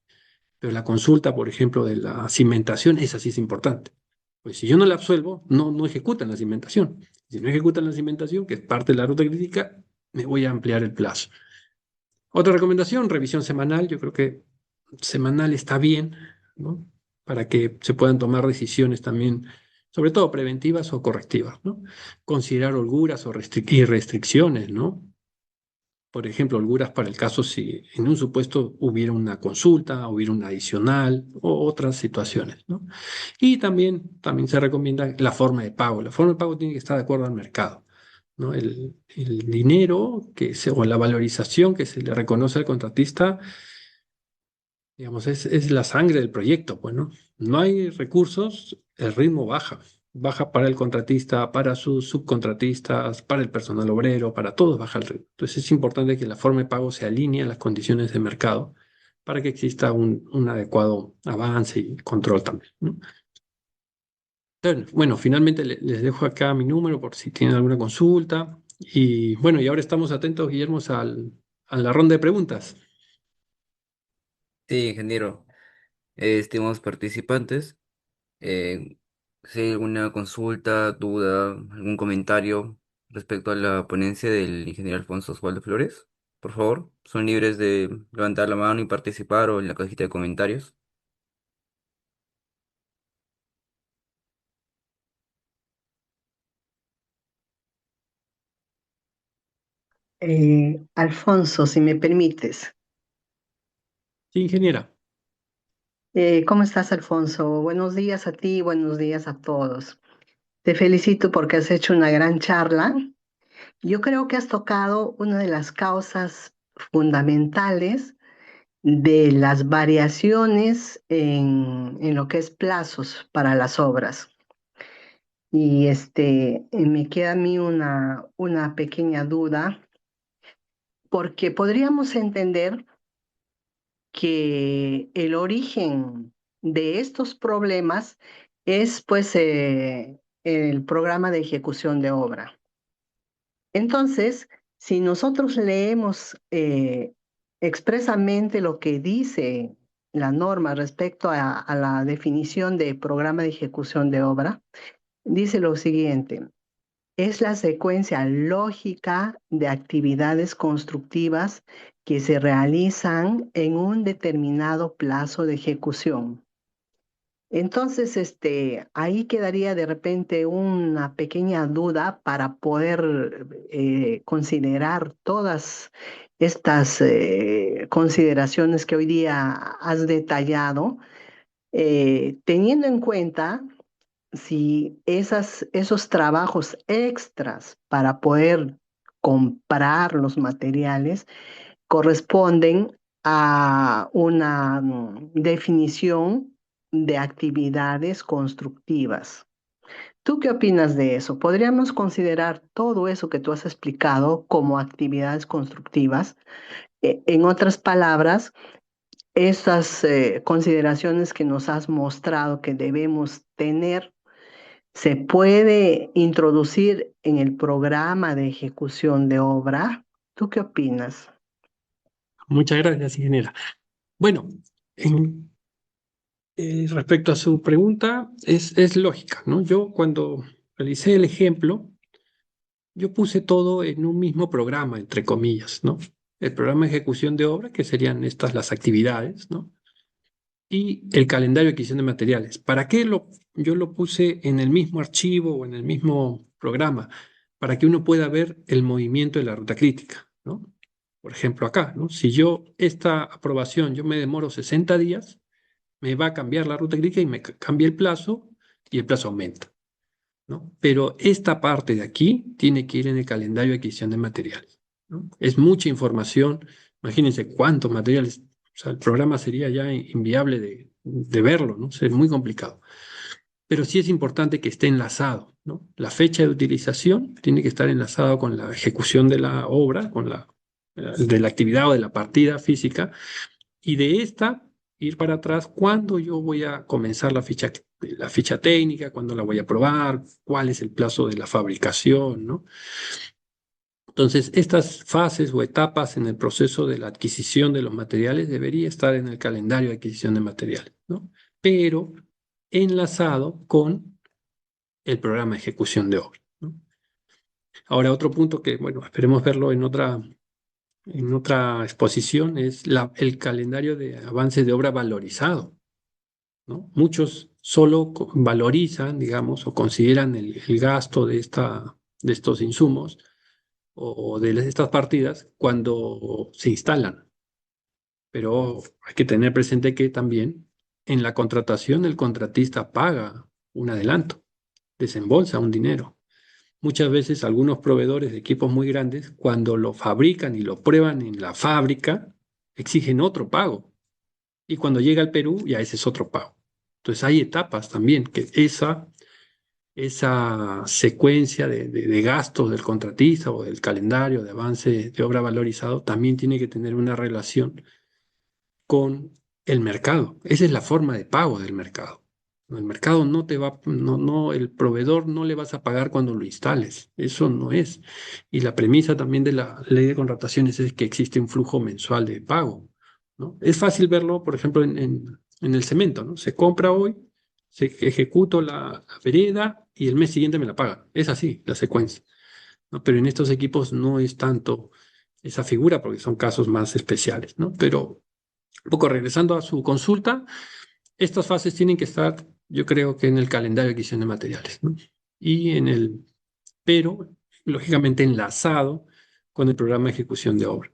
Pero la consulta, por ejemplo, de la cimentación, esa sí es importante. Pues si yo no la absuelvo, no ejecutan la cimentación. Si no ejecutan la cimentación, que es parte de la ruta crítica, me voy a ampliar el plazo. Otra recomendación, revisión semanal. Yo creo que semanal está bien, ¿no? Para que se puedan tomar decisiones también, sobre todo preventivas o correctivas, ¿no? Considerar holguras o y restricciones, ¿no? Por ejemplo, holguras para el caso si en un supuesto hubiera una consulta, hubiera una adicional o otras situaciones, ¿no? Y también se recomienda la forma de pago. La forma de pago tiene que estar de acuerdo al mercado, ¿no? El dinero o la valorización que se le reconoce al contratista, digamos, es la sangre del proyecto, pues, ¿no? No hay recursos, el ritmo baja. Baja para el contratista, para sus subcontratistas, para el personal obrero, para todos baja el ritmo. Entonces es importante que la forma de pago se alinee a las condiciones de mercado para que exista un adecuado avance y control también, ¿no? Entonces, bueno, finalmente les dejo acá mi número por si tienen alguna consulta. Y bueno, y ahora estamos atentos, Guillermo, a la ronda de preguntas. Sí, ingeniero. Estimados participantes, eh, si hay alguna consulta, duda, algún comentario respecto a la ponencia del ingeniero Alfonso Osvaldo Flores, por favor, son libres de levantar la mano y participar o en la cajita de comentarios. Alfonso, si me permites. Sí, ingeniera. ¿Cómo estás, Alfonso? Buenos días a ti, buenos días a todos. Te felicito porque has hecho una gran charla. Yo creo que has tocado una de las causas fundamentales de las variaciones en lo que es plazos para las obras. Y me queda a mí una pequeña duda, porque podríamos entender que el origen de estos problemas es pues el programa de ejecución de obra. Entonces, si nosotros leemos expresamente lo que dice la norma respecto a la definición de programa de ejecución de obra, dice lo siguiente: es la secuencia lógica de actividades constructivas que se realizan en un determinado plazo de ejecución. Entonces, ahí quedaría de repente una pequeña duda para poder considerar todas estas consideraciones que hoy día has detallado, teniendo en cuenta si esos trabajos extras para poder comprar los materiales corresponden a una definición de actividades constructivas. ¿Tú qué opinas de eso? ¿Podríamos considerar todo eso que tú has explicado como actividades constructivas? En otras palabras, esas consideraciones que nos has mostrado que debemos tener, ¿se puede introducir en el programa de ejecución de obra? ¿Tú qué opinas? Muchas gracias, ingeniera. Bueno, en- respecto a su pregunta, es lógica, ¿no? Yo cuando realicé el ejemplo, yo puse todo en un mismo programa, entre comillas, ¿no? El programa de ejecución de obra, que serían estas las actividades, ¿no? Y el calendario de adquisición de materiales. ¿Para qué yo lo puse en el mismo archivo o en el mismo programa? Para que uno pueda ver el movimiento de la ruta crítica, ¿no? Por ejemplo, acá, ¿no? Si esta aprobación, yo me demoro 60 días, me va a cambiar la ruta crítica y me cambia el plazo y el plazo aumenta, ¿no? Pero esta parte de aquí tiene que ir en el calendario de adquisición de materiales, ¿no? Es mucha información. Imagínense cuántos materiales. O sea, el programa sería ya inviable de verlo, ¿no? Sería muy complicado. Pero sí es importante que esté enlazado, ¿no? La fecha de utilización tiene que estar enlazado con la ejecución de la obra, de la actividad o de la partida física, y de esta ir para atrás cuándo yo voy a comenzar la ficha técnica, cuándo la voy a probar, cuál es el plazo de la fabricación, ¿no? Entonces, estas fases o etapas en el proceso de la adquisición de los materiales debería estar en el calendario de adquisición de materiales, ¿no? Pero enlazado con el programa de ejecución de obra, ¿no? Ahora, otro punto que, bueno, esperemos verlo en otra exposición es el calendario de avance de obra valorizado, ¿no? Muchos solo valorizan, digamos, o consideran el gasto de estos insumos o de estas partidas cuando se instalan. Pero hay que tener presente que también en la contratación el contratista paga un adelanto, desembolsa un dinero. Muchas veces algunos proveedores de equipos muy grandes, cuando lo fabrican y lo prueban en la fábrica, exigen otro pago. Y cuando llega al Perú, ya ese es otro pago. Entonces hay etapas también que esa secuencia de gastos del contratista o del calendario de avance de obra valorizado también tiene que tener una relación con el mercado. Esa es la forma de pago del mercado. El mercado no te va, no, el proveedor no le vas a pagar cuando lo instales. Eso no es. Y la premisa también de la ley de contrataciones es que existe un flujo mensual de pago, ¿no? Es fácil verlo, por ejemplo, en el cemento, ¿no? Se compra hoy, se ejecuto la vereda y el mes siguiente me la pagan. Es así la secuencia, ¿no? Pero en estos equipos no es tanto esa figura porque son casos más especiales, ¿no? Pero un poco regresando a su consulta, estas fases tienen que estar, yo creo que en el calendario de adquisición de materiales, ¿no? Y pero lógicamente enlazado con el programa de ejecución de obra.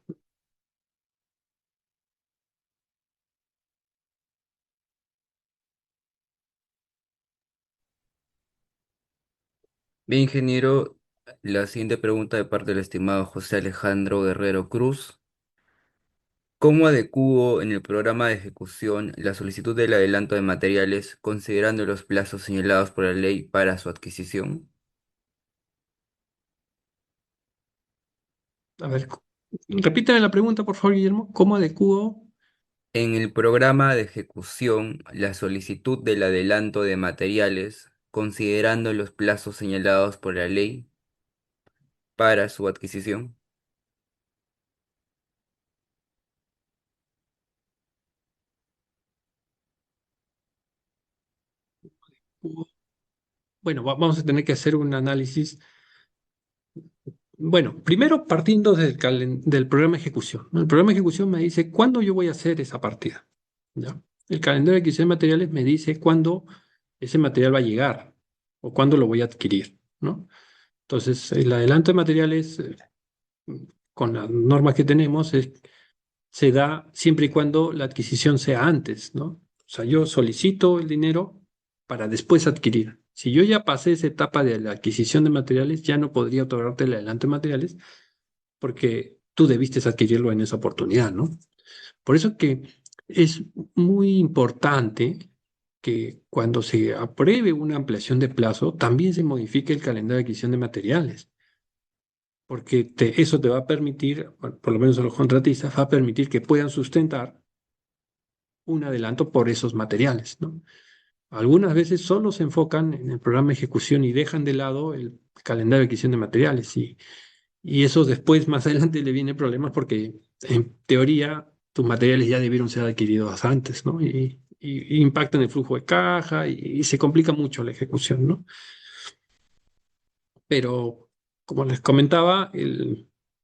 Bien, ingeniero, la siguiente pregunta de parte del estimado José Alejandro Guerrero Cruz. ¿Cómo adecuo en el programa de ejecución la solicitud del adelanto de materiales considerando los plazos señalados por la ley para su adquisición? A ver, repítame la pregunta, por favor, Guillermo. ¿Cómo adecuo? En el programa de ejecución, la solicitud del adelanto de materiales considerando los plazos señalados por la ley para su adquisición. Bueno, vamos a tener que hacer un análisis. Bueno, primero partiendo del programa de ejecución, ¿no? El programa de ejecución me dice cuándo yo voy a hacer esa partida, ¿ya? El calendario de adquisición de materiales me dice cuándo ese material va a llegar o cuándo lo voy a adquirir, ¿no? Entonces, el adelanto de materiales, con las normas que tenemos, se da siempre y cuando la adquisición sea antes, ¿no? O sea, yo solicito el dinero para después adquirir. Si yo ya pasé esa etapa de la adquisición de materiales, ya no podría otorgarte el adelanto de materiales porque tú debiste adquirirlo en esa oportunidad, ¿no? Por eso que es muy importante que cuando se apruebe una ampliación de plazo, también se modifique el calendario de adquisición de materiales, porque eso te va a permitir, bueno, por lo menos a los contratistas, va a permitir que puedan sustentar un adelanto por esos materiales, ¿no? Algunas veces solo se enfocan en el programa de ejecución y dejan de lado el calendario de adquisición de materiales y eso después, más adelante, le viene problemas porque en teoría tus materiales ya debieron ser adquiridos antes, ¿no? Y impactan el flujo de caja y se complica mucho la ejecución, ¿no? Pero, como les comentaba,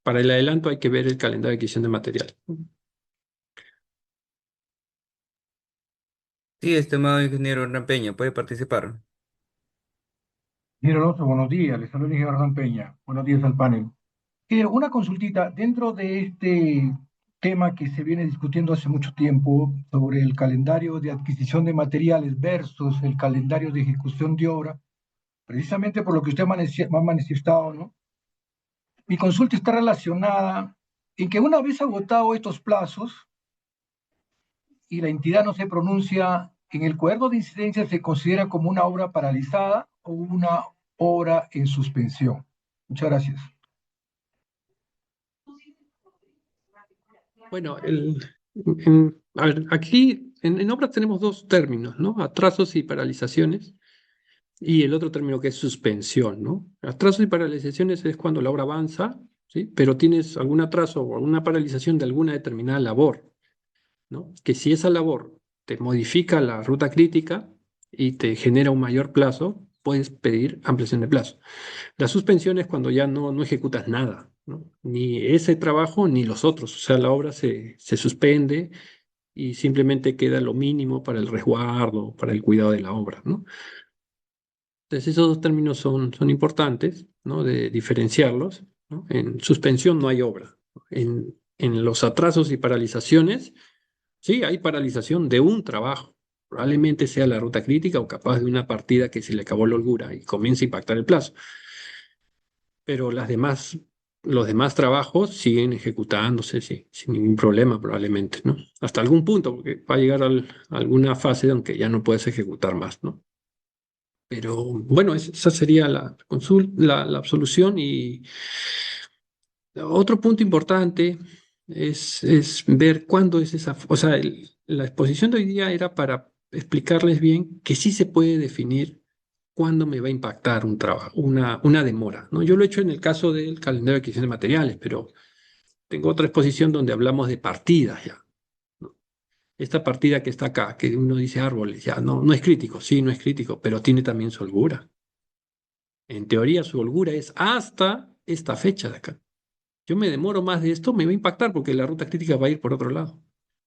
para el adelanto hay que ver el calendario de adquisición de material. Sí, estimado ingeniero Hernán Peña, puede participar. Ingeniero Alonso, buenos días. Les saluda el ingeniero Hernán Peña. Buenos días al panel. Ingeniero, una consultita. Dentro de este tema que se viene discutiendo hace mucho tiempo sobre el calendario de adquisición de materiales versus el calendario de ejecución de obra, precisamente por lo que usted ha manifestado, ¿no? Mi consulta está relacionada en que una vez agotados estos plazos y la entidad no se pronuncia, en el cuaderno de incidencia se considera como una obra paralizada o una obra en suspensión. Muchas gracias. Bueno, a ver, aquí en obras tenemos dos términos, ¿no? Atrasos y paralizaciones. Y el otro término que es suspensión, ¿no? Atrasos y paralizaciones es cuando la obra avanza ¿sí? Pero tienes algún atraso o alguna paralización de alguna determinada labor, ¿no? Que si esa labor te modifica la ruta crítica y te genera un mayor plazo, puedes pedir ampliación de plazo. La suspensión es cuando ya no ejecutas nada, ¿no? Ni ese trabajo ni los otros. O sea, la obra se suspende y simplemente queda lo mínimo para el resguardo, para el cuidado de la obra, ¿no? Entonces, esos dos términos son importantes, ¿no? De diferenciarlos, ¿no? En suspensión no hay obra. En los atrasos y paralizaciones, sí, hay paralización de un trabajo. Probablemente sea la ruta crítica o capaz de una partida que se le acabó la holgura y comienza a impactar el plazo. Pero los demás trabajos siguen ejecutándose sí, sin ningún problema probablemente, ¿no? Hasta algún punto, porque va a llegar a alguna fase en que ya no puedes ejecutar más, ¿no? Pero bueno, esa sería la absolución. Y otro punto importante es ver cuándo es esa, o sea, la exposición de hoy día era para explicarles bien que sí se puede definir cuándo me va a impactar un trabajo, una demora, ¿no? Yo lo he hecho en el caso del calendario de adquisición de materiales, pero tengo otra exposición donde hablamos de partidas ya, ¿no? Esta partida que está acá, que uno dice árboles, ya no es crítico, sí, no es crítico, pero tiene también su holgura. En teoría, su holgura es hasta esta fecha de acá. Yo me demoro más de esto, me va a impactar porque la ruta crítica va a ir por otro lado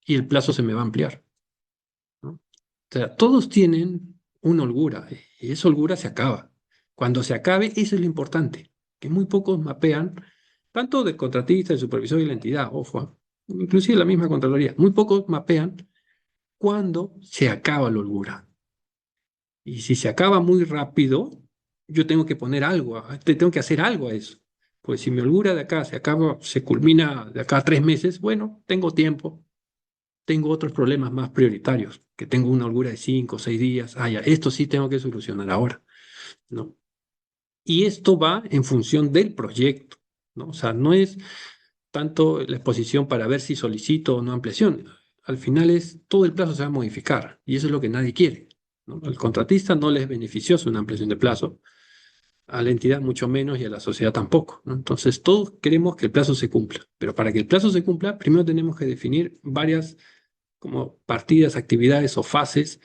y el plazo se me va a ampliar, ¿no? O sea, todos tienen una holgura y esa holgura se acaba. Cuando se acabe, eso es lo importante, que muy pocos mapean, tanto del contratista, del supervisor y la entidad, ojo, inclusive la misma Contraloría, muy pocos mapean cuándo se acaba la holgura. Y si se acaba muy rápido, yo tengo que poner algo, tengo que hacer algo a eso. Pues si mi holgura de acá se acaba, se culmina de acá a 3 meses, bueno, tengo tiempo, tengo otros problemas más prioritarios, que tengo una holgura de 5 o 6 días. Ah, ya, esto sí tengo que solucionar ahora, ¿no? Y esto va en función del proyecto, ¿no? O sea, no es tanto la exposición para ver si solicito o no ampliación. Al final es todo el plazo se va a modificar y eso es lo que nadie quiere, ¿no? Al contratista no le es beneficioso una ampliación de plazo, a la entidad mucho menos y a la sociedad tampoco, ¿no? Entonces todos queremos que el plazo se cumpla, pero para que el plazo se cumpla, primero tenemos que definir varias como partidas, actividades o fases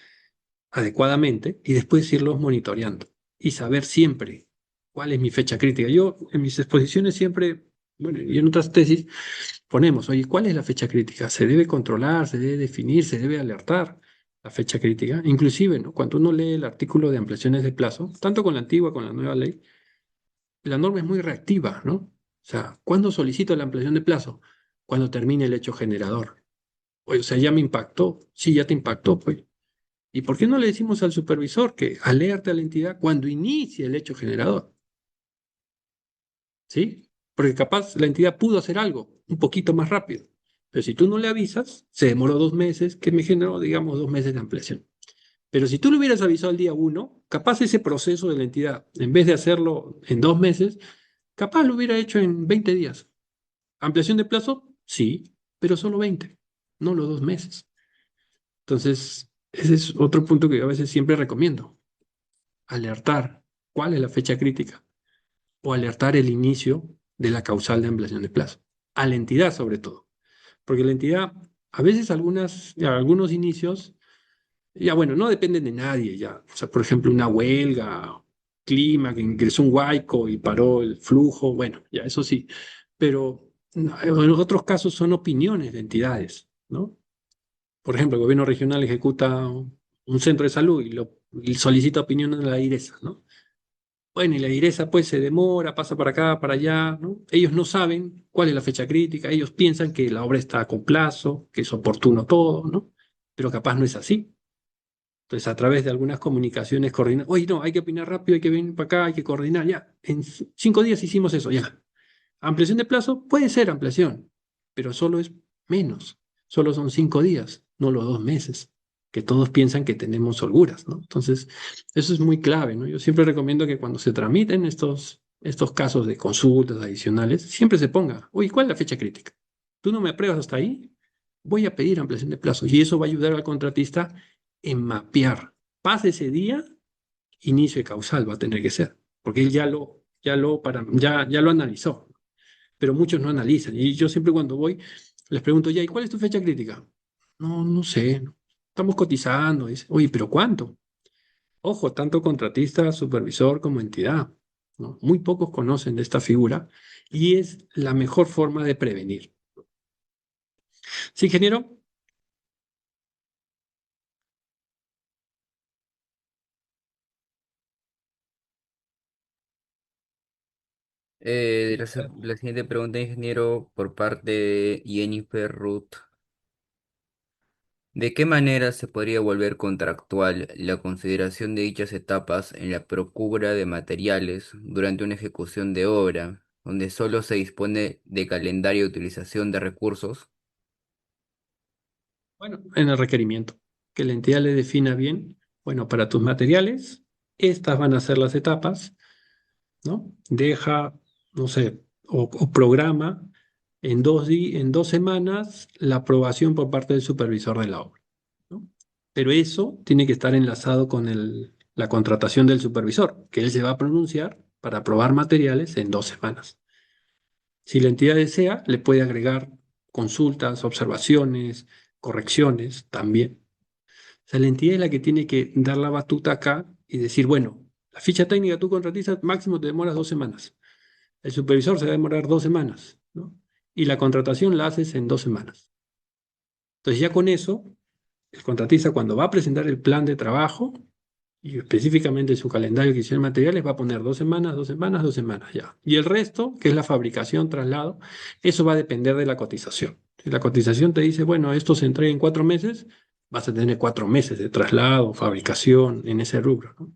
adecuadamente y después irlos monitoreando y saber siempre cuál es mi fecha crítica. Yo en mis exposiciones siempre, bueno, y en otras tesis ponemos, oye, ¿cuál es la fecha crítica? ¿Se debe controlar, se debe definir, se debe alertar la fecha crítica? Inclusive, ¿no? Cuando uno lee el artículo de ampliaciones de plazo, tanto con la antigua como con la nueva ley, la norma es muy reactiva, ¿no? O sea, ¿cuándo solicito la ampliación de plazo? Cuando termine el hecho generador. Oye, o sea, ya me impactó. Sí, ya te impactó, pues. ¿Y por qué no le decimos al supervisor que alerte a la entidad cuando inicie el hecho generador? ¿Sí? Porque capaz la entidad pudo hacer algo un poquito más rápido. Pero si tú no le avisas, se demoró 2 meses, que me generó, digamos, 2 meses de ampliación. Pero si tú le hubieras avisado el día 1, capaz ese proceso de la entidad, en vez de hacerlo en 2 meses, capaz lo hubiera hecho en 20 días. ¿Ampliación de plazo? Sí, pero solo 20, no los 2 meses. Entonces, ese es otro punto que yo a veces siempre recomiendo. Alertar cuál es la fecha crítica o alertar el inicio de la causal de ampliación de plazo. A la entidad sobre todo. Porque la entidad, a veces algunos inicios, ya bueno, no dependen de nadie ya. O sea, por ejemplo, una huelga, clima, que ingresó un huaico y paró el flujo, bueno, ya eso sí. Pero no, en otros casos son opiniones de entidades, ¿no? Por ejemplo, el gobierno regional ejecuta un centro de salud y solicita opiniones de la DIRESA, ¿no? Bueno, y la DIRESA pues se demora, pasa para acá, para allá, ¿no? Ellos no saben cuál es la fecha crítica, ellos piensan que la obra está con plazo, que es oportuno todo, ¿no? Pero capaz no es así. Entonces, a través de algunas comunicaciones coordinadas, oye, no, hay que opinar rápido, hay que venir para acá, hay que coordinar, ya. En 5 días hicimos eso, ya. Ampliación de plazo puede ser ampliación, pero solo es menos. Solo son 5 días, no los 2 meses, que todos piensan que tenemos holguras, ¿no? Entonces, eso es muy clave, ¿no? Yo siempre recomiendo que cuando se tramiten estos casos de consultas adicionales, siempre se ponga, oye, ¿cuál es la fecha crítica? ¿Tú no me apruebas hasta ahí? Voy a pedir ampliación de plazo y eso va a ayudar al contratista en mapear. Pase ese día, inicio de causal va a tener que ser, porque él ya lo analizó. pero muchos no analizan. Y yo siempre cuando voy les pregunto, ya, ¿y cuál es tu fecha crítica? No, no sé, estamos cotizando. Dice, oye, ¿pero cuánto? Ojo, tanto contratista, supervisor como entidad, ¿no? Muy pocos conocen de esta figura y es la mejor forma de prevenir. ¿Sí, ingeniero? La siguiente pregunta, ingeniero, por parte de Jennifer Ruth. ¿De qué manera se podría volver contractual la consideración de dichas etapas en la procura de materiales durante una ejecución de obra, donde solo se dispone de calendario de utilización de recursos? Bueno, en el requerimiento, que la entidad le defina bien, bueno, para tus materiales, estas van a ser las etapas, ¿no? Deja, no sé, o programa en 2 semanas la aprobación por parte del supervisor de la obra, ¿no? Pero eso tiene que estar enlazado con la contratación del supervisor, que él se va a pronunciar para aprobar materiales en 2 semanas. Si la entidad desea, le puede agregar consultas, observaciones, correcciones también. O sea, la entidad es la que tiene que dar la batuta acá y decir, bueno, la ficha técnica tú contratistas, máximo te demoras 2 semanas. El supervisor se va a demorar 2 semanas, ¿no? Y la contratación la haces en 2 semanas. Entonces ya con eso, el contratista cuando va a presentar el plan de trabajo y específicamente su calendario de adquisición de materiales va a poner 2 semanas, 2 semanas, 2 semanas ya. Y el resto, que es la fabricación, traslado, eso va a depender de la cotización. Si la cotización te dice, bueno, esto se entrega en 4 meses, vas a tener 4 meses de traslado, fabricación en ese rubro, ¿no?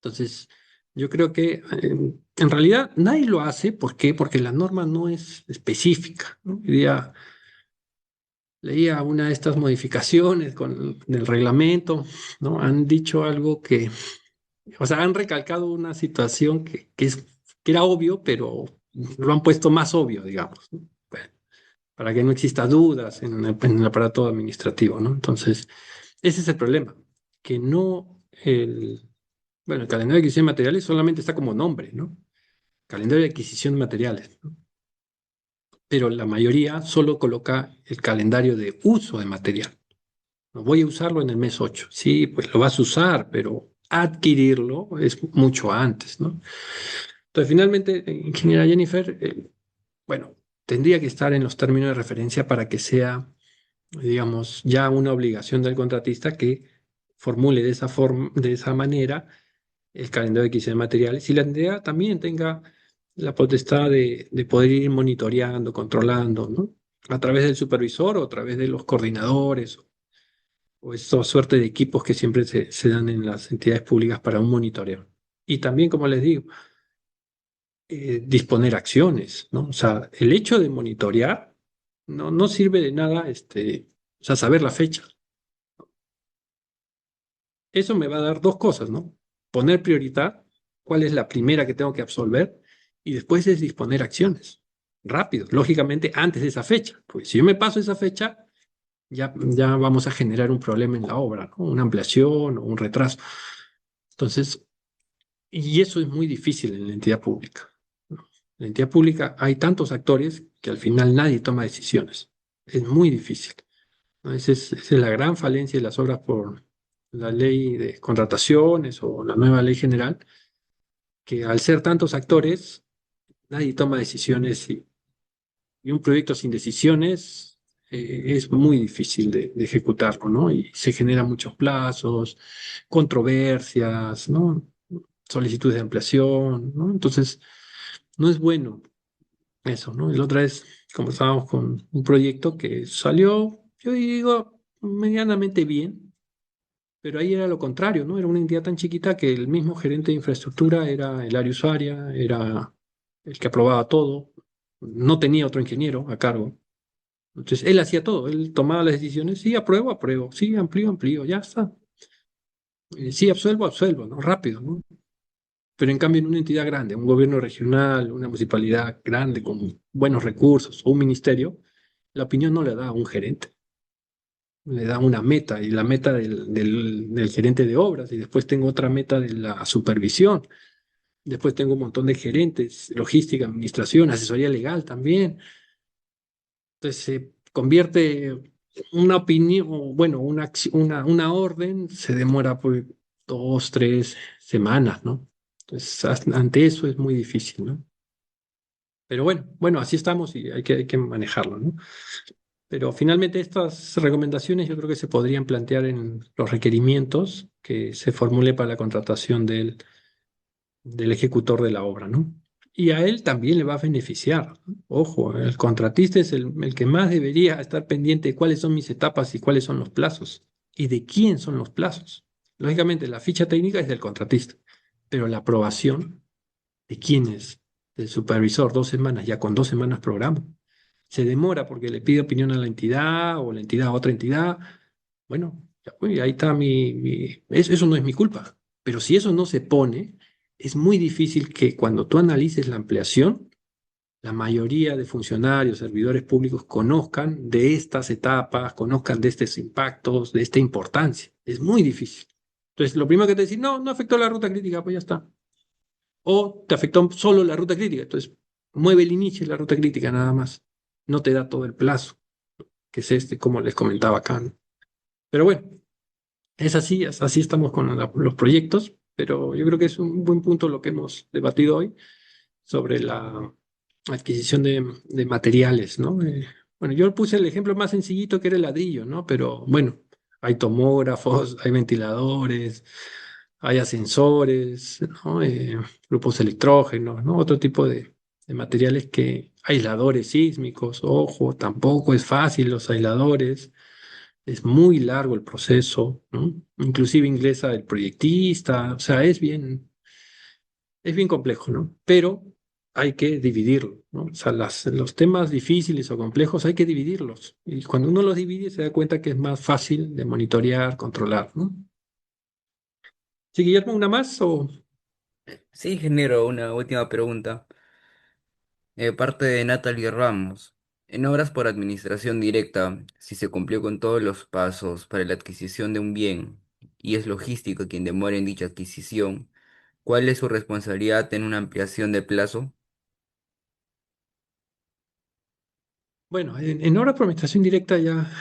Entonces, yo creo que en realidad nadie lo hace. ¿Por qué? Porque la norma no es específica, ¿no? Leía una de estas modificaciones del reglamento, ¿no? Han dicho algo que, o sea, han recalcado una situación que era obvio, pero lo han puesto más obvio, digamos, ¿no? Bueno, para que no exista dudas en el aparato administrativo, ¿no? Entonces, ese es el problema, que no bueno, el calendario de adquisición de materiales solamente está como nombre, ¿no? Calendario de adquisición de materiales, ¿no? Pero la mayoría solo coloca el calendario de uso de material. No voy a usarlo en el mes 8. Sí, pues lo vas a usar, pero adquirirlo es mucho antes, ¿no? Entonces, finalmente, ingeniera Jennifer, bueno, tendría que estar en los términos de referencia para que sea, digamos, ya una obligación del contratista que formule de esa forma, de esa manera el calendario de adquisición de materiales y la entidad también tenga la potestad de poder ir monitoreando, controlando, ¿no? A través del supervisor o a través de los coordinadores o esta suerte de equipos que siempre se dan en las entidades públicas para un monitoreo. Y también, como les digo, disponer acciones, ¿no? O sea, el hecho de monitorear no sirve de nada, o sea, saber la fecha. Eso me va a dar dos cosas, ¿no? Poner prioridad, cuál es la primera que tengo que absolver, y después es disponer acciones rápido, lógicamente antes de esa fecha, porque si yo me paso esa fecha, ya vamos a generar un problema en la obra, ¿no? Una ampliación o un retraso. Entonces, y eso es muy difícil en la entidad pública, ¿no? En la entidad pública hay tantos actores que al final nadie toma decisiones. Es muy difícil, ¿no? Esa es la gran falencia de las obras por la ley de contrataciones o la nueva ley general, que al ser tantos actores, nadie toma decisiones y un proyecto sin decisiones es muy difícil de ejecutarlo, ¿no? Y se generan muchos plazos, controversias, ¿no? Solicitudes de ampliación, ¿no? Entonces, no es bueno eso, ¿no? Y la otra vez conversábamos con un proyecto que salió, yo digo, medianamente bien, pero ahí era lo contrario, ¿no? Era una entidad tan chiquita que el mismo gerente de infraestructura era el área usuaria, era el que aprobaba todo, no tenía otro ingeniero a cargo. Entonces él hacía todo, él tomaba las decisiones, sí, apruebo, apruebo, sí, amplío, amplío, ya está. Sí, absuelvo, absuelvo, ¿no? Rápido, ¿no? Pero en cambio en una entidad grande, un gobierno regional, una municipalidad grande con buenos recursos o un ministerio, la opinión no le da a un gerente, le da una meta y la meta del gerente de obras y después tengo otra meta de la supervisión. Después tengo un montón de gerentes, logística, administración, asesoría legal también. Entonces se convierte una opinión, o bueno, una orden, se demora pues 2, 3 semanas, ¿no? Entonces, ante eso es muy difícil, ¿no? Pero bueno, así estamos y hay que manejarlo, ¿no? Pero finalmente estas recomendaciones yo creo que se podrían plantear en los requerimientos que se formule para la contratación del ejecutor de la obra, ¿no? Y a él también le va a beneficiar. Ojo, el contratista es el que más debería estar pendiente de cuáles son mis etapas y cuáles son los plazos y de quién son los plazos. Lógicamente, la ficha técnica es del contratista, pero la aprobación de quién es, del supervisor, 2 semanas, ya con 2 semanas programa. Se demora porque le pide opinión a la entidad o la entidad a otra entidad. Bueno, ya, pues, ahí está eso no es mi culpa. Pero si eso no se pone, es muy difícil que cuando tú analices la ampliación, la mayoría de funcionarios, servidores públicos conozcan de estas etapas, conozcan de estos impactos, de esta importancia. Es muy difícil. Entonces, lo primero que te decir, no, no afectó la ruta crítica, pues ya está. O te afectó solo la ruta crítica. Entonces, mueve el inicio de la ruta crítica nada más. No te da todo el plazo, que es este, como les comentaba acá, ¿no? Pero bueno, es así, así estamos con los proyectos, pero yo creo que es un buen punto lo que hemos debatido hoy sobre la adquisición de materiales, ¿no? Bueno, yo puse el ejemplo más sencillito que era el ladrillo, ¿no? Pero bueno, hay tomógrafos, hay ventiladores, hay ascensores, ¿no? Grupos electrógenos, ¿no? Otro tipo de materiales que, aisladores sísmicos, ojo, tampoco es fácil los aisladores. Es muy largo el proceso, ¿no? Inclusive ingresa el proyectista, o sea, es bien complejo, ¿no? Pero hay que dividirlo, ¿no? O sea, los temas difíciles o complejos hay que dividirlos. Y cuando uno los divide se da cuenta que es más fácil de monitorear, controlar, ¿no? Sí, Guillermo, ¿una más o...? Sí, ingeniero, una última pregunta. Parte de Natalie Ramos. En obras por administración directa, si se cumplió con todos los pasos para la adquisición de un bien y es logístico quien demora en dicha adquisición, ¿cuál es su responsabilidad en una ampliación de plazo? Bueno, en obra por administración directa ya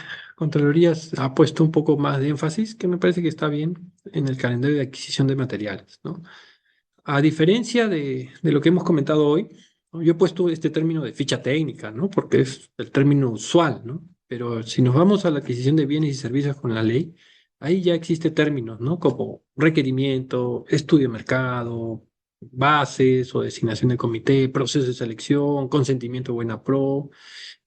Contraloría ha puesto un poco más de énfasis, que me parece que está bien, en el calendario de adquisición de materiales, ¿no? A diferencia de lo que hemos comentado hoy, ¿no? Yo he puesto este término de ficha técnica, ¿no? Porque es el término usual, ¿no? Pero si nos vamos a la adquisición de bienes y servicios con la ley, ahí ya existe términos, ¿no? Como requerimiento, estudio de mercado, bases o designación de comité, proceso de selección, consentimiento de buena pro,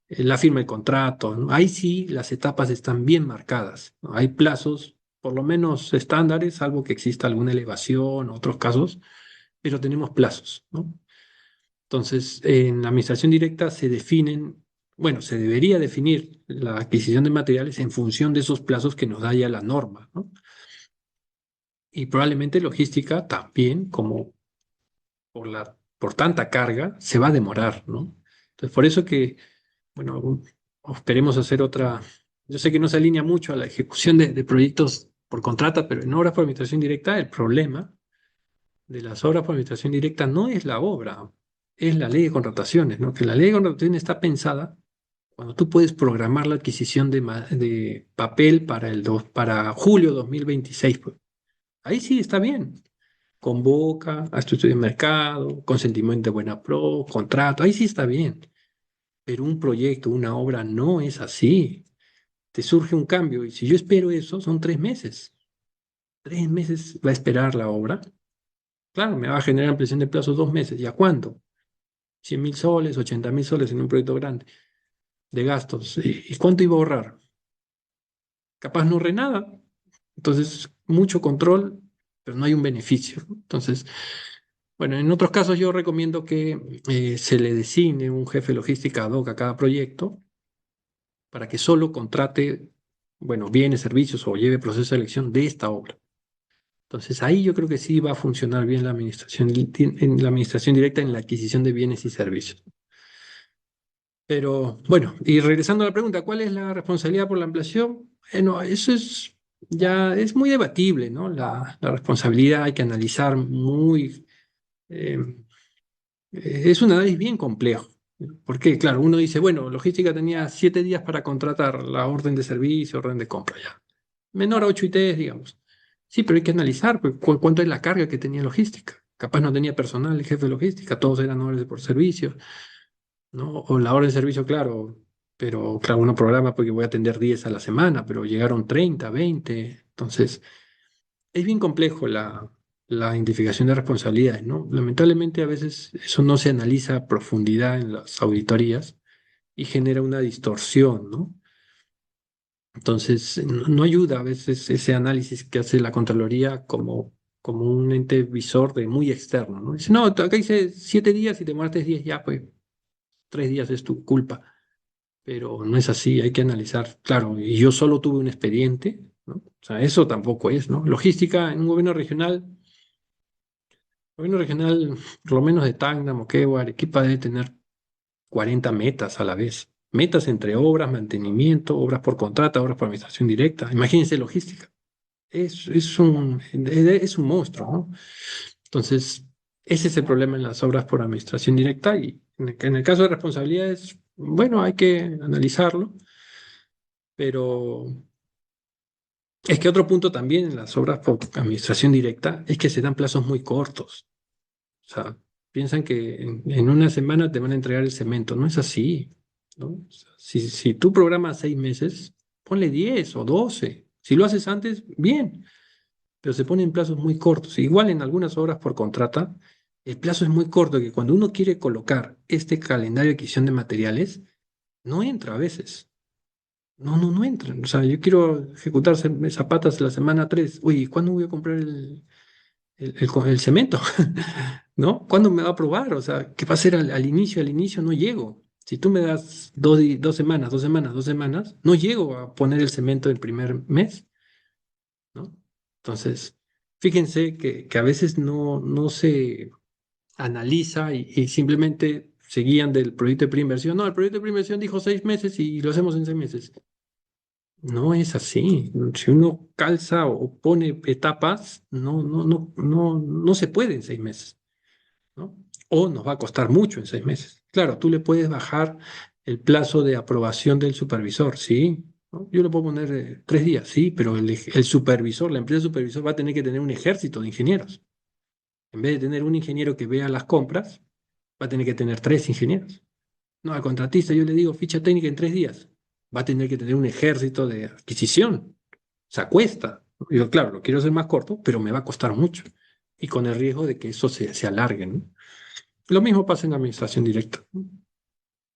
la firma de contrato, ¿no? Ahí sí las etapas están bien marcadas, ¿no? Hay plazos, por lo menos estándares, salvo que exista alguna elevación, otros casos, pero tenemos plazos, ¿no? Entonces, en la administración directa se definen, bueno, se debería definir la adquisición de materiales en función de esos plazos que nos da ya la norma, ¿no? Y probablemente logística también, como por tanta carga, se va a demorar, ¿no? Entonces, por eso que, bueno, esperemos hacer otra, yo sé que no se alinea mucho a la ejecución de proyectos por contrata, pero en obras por administración directa, el problema de las obras por administración directa no es la obra, es la ley de contrataciones, ¿no? Que la ley de contrataciones está pensada cuando tú puedes programar la adquisición de papel para julio 2026, pues. Ahí sí está bien. Convoca a estudio de mercado, consentimiento de buena pro, contrato, ahí sí está bien. Pero un proyecto, una obra no es así. Te surge un cambio y si yo espero eso, son 3 meses. 3 meses va a esperar la obra. Claro, me va a generar ampliación de plazo 2 meses. ¿Y a cuánto? 100.000 soles, 80.000 soles en un proyecto grande de gastos. ¿Y cuánto iba a ahorrar? Capaz no ahorré nada. Entonces, mucho control, pero no hay un beneficio, ¿no? Entonces, bueno, en otros casos yo recomiendo que se le designe un jefe de logística ad hoc a cada proyecto para que solo contrate, bueno, bienes, servicios o lleve proceso de selección de esta obra. Entonces, ahí yo creo que sí va a funcionar bien en la administración directa en la adquisición de bienes y servicios. Pero bueno, y regresando a la pregunta, ¿cuál es la responsabilidad por la ampliación? Bueno, eso es muy debatible, ¿no? La responsabilidad hay que analizar muy eh, es un análisis bien complejo. Porque, claro, uno dice, bueno, logística tenía 7 días para contratar la orden de servicio, orden de compra, ya. Menor a 8 ITs, digamos. Sí, pero hay que analizar pues, cuánto es la carga que tenía logística. Capaz no tenía personal, el jefe de logística, todos eran órdenes por servicio, ¿no? O la orden de servicio, claro, pero claro, uno programa porque voy a atender 10 a la semana, pero llegaron 30, 20. Entonces, es bien complejo la identificación de responsabilidades, ¿no? Lamentablemente a veces eso no se analiza a profundidad en las auditorías y genera una distorsión, ¿no? Entonces, no ayuda a veces ese análisis que hace la Contraloría como un ente visor de muy externo, ¿no? Dice, no, acá hice 7 días y te demoraste 10, ya, pues 3 días es tu culpa, pero no es así, hay que analizar, claro, y yo solo tuve un expediente, ¿no? O sea, eso tampoco es, ¿no? Logística en un gobierno regional, por lo menos de Tacna, Moquegua, Arequipa, debe tener 40 metas a la vez. Metas entre obras, mantenimiento, obras por contrata, obras por administración directa. Imagínense logística. Es un monstruo, ¿no? Entonces, ese es el problema en las obras por administración directa y en el caso de responsabilidades, bueno, hay que analizarlo, pero es que otro punto también en las obras por administración directa es que se dan plazos muy cortos. O sea, piensan que en una semana te van a entregar el cemento. No es así, ¿no? O sea, si tú programas 6 meses, ponle 10 o 12. Si lo haces antes, bien, pero se ponen plazos muy cortos. Igual en algunas obras por contrata, el plazo es muy corto, que cuando uno quiere colocar este calendario de adquisición de materiales, no entra a veces. No entra. O sea, yo quiero ejecutar zapatas la semana 3. Oye, ¿cuándo voy a comprar el cemento? ¿No? ¿Cuándo me va a aprobar? O sea, ¿qué va a hacer al inicio? Al inicio no llego. Si tú me das 2 semanas, 2 semanas, 2 semanas, no llego a poner el cemento el primer mes, ¿no? Entonces, fíjense que a veces no se analiza y simplemente se guían del proyecto de preinversión. No, el proyecto de preinversión dijo 6 meses y lo hacemos en 6 meses. No es así. Si uno calza o pone etapas, no se puede en 6 meses, ¿no? O nos va a costar mucho en 6 meses. Claro, tú le puedes bajar el plazo de aprobación del supervisor, ¿sí? ¿No? Yo le puedo poner 3 días, sí, pero el supervisor, la empresa supervisor va a tener que tener un ejército de ingenieros. En vez de tener un ingeniero que vea las compras, va a tener que tener 3 ingenieros. No, al contratista yo le digo ficha técnica en 3 días. Va a tener que tener un ejército de adquisición. O sea, cuesta. Yo, claro, lo quiero hacer más corto, pero me va a costar mucho. Y con el riesgo de que eso se alargue, ¿no? Lo mismo pasa en la administración directa.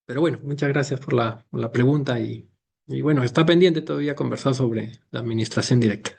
Pero bueno, muchas gracias por la pregunta y bueno, está pendiente todavía conversar sobre la administración directa.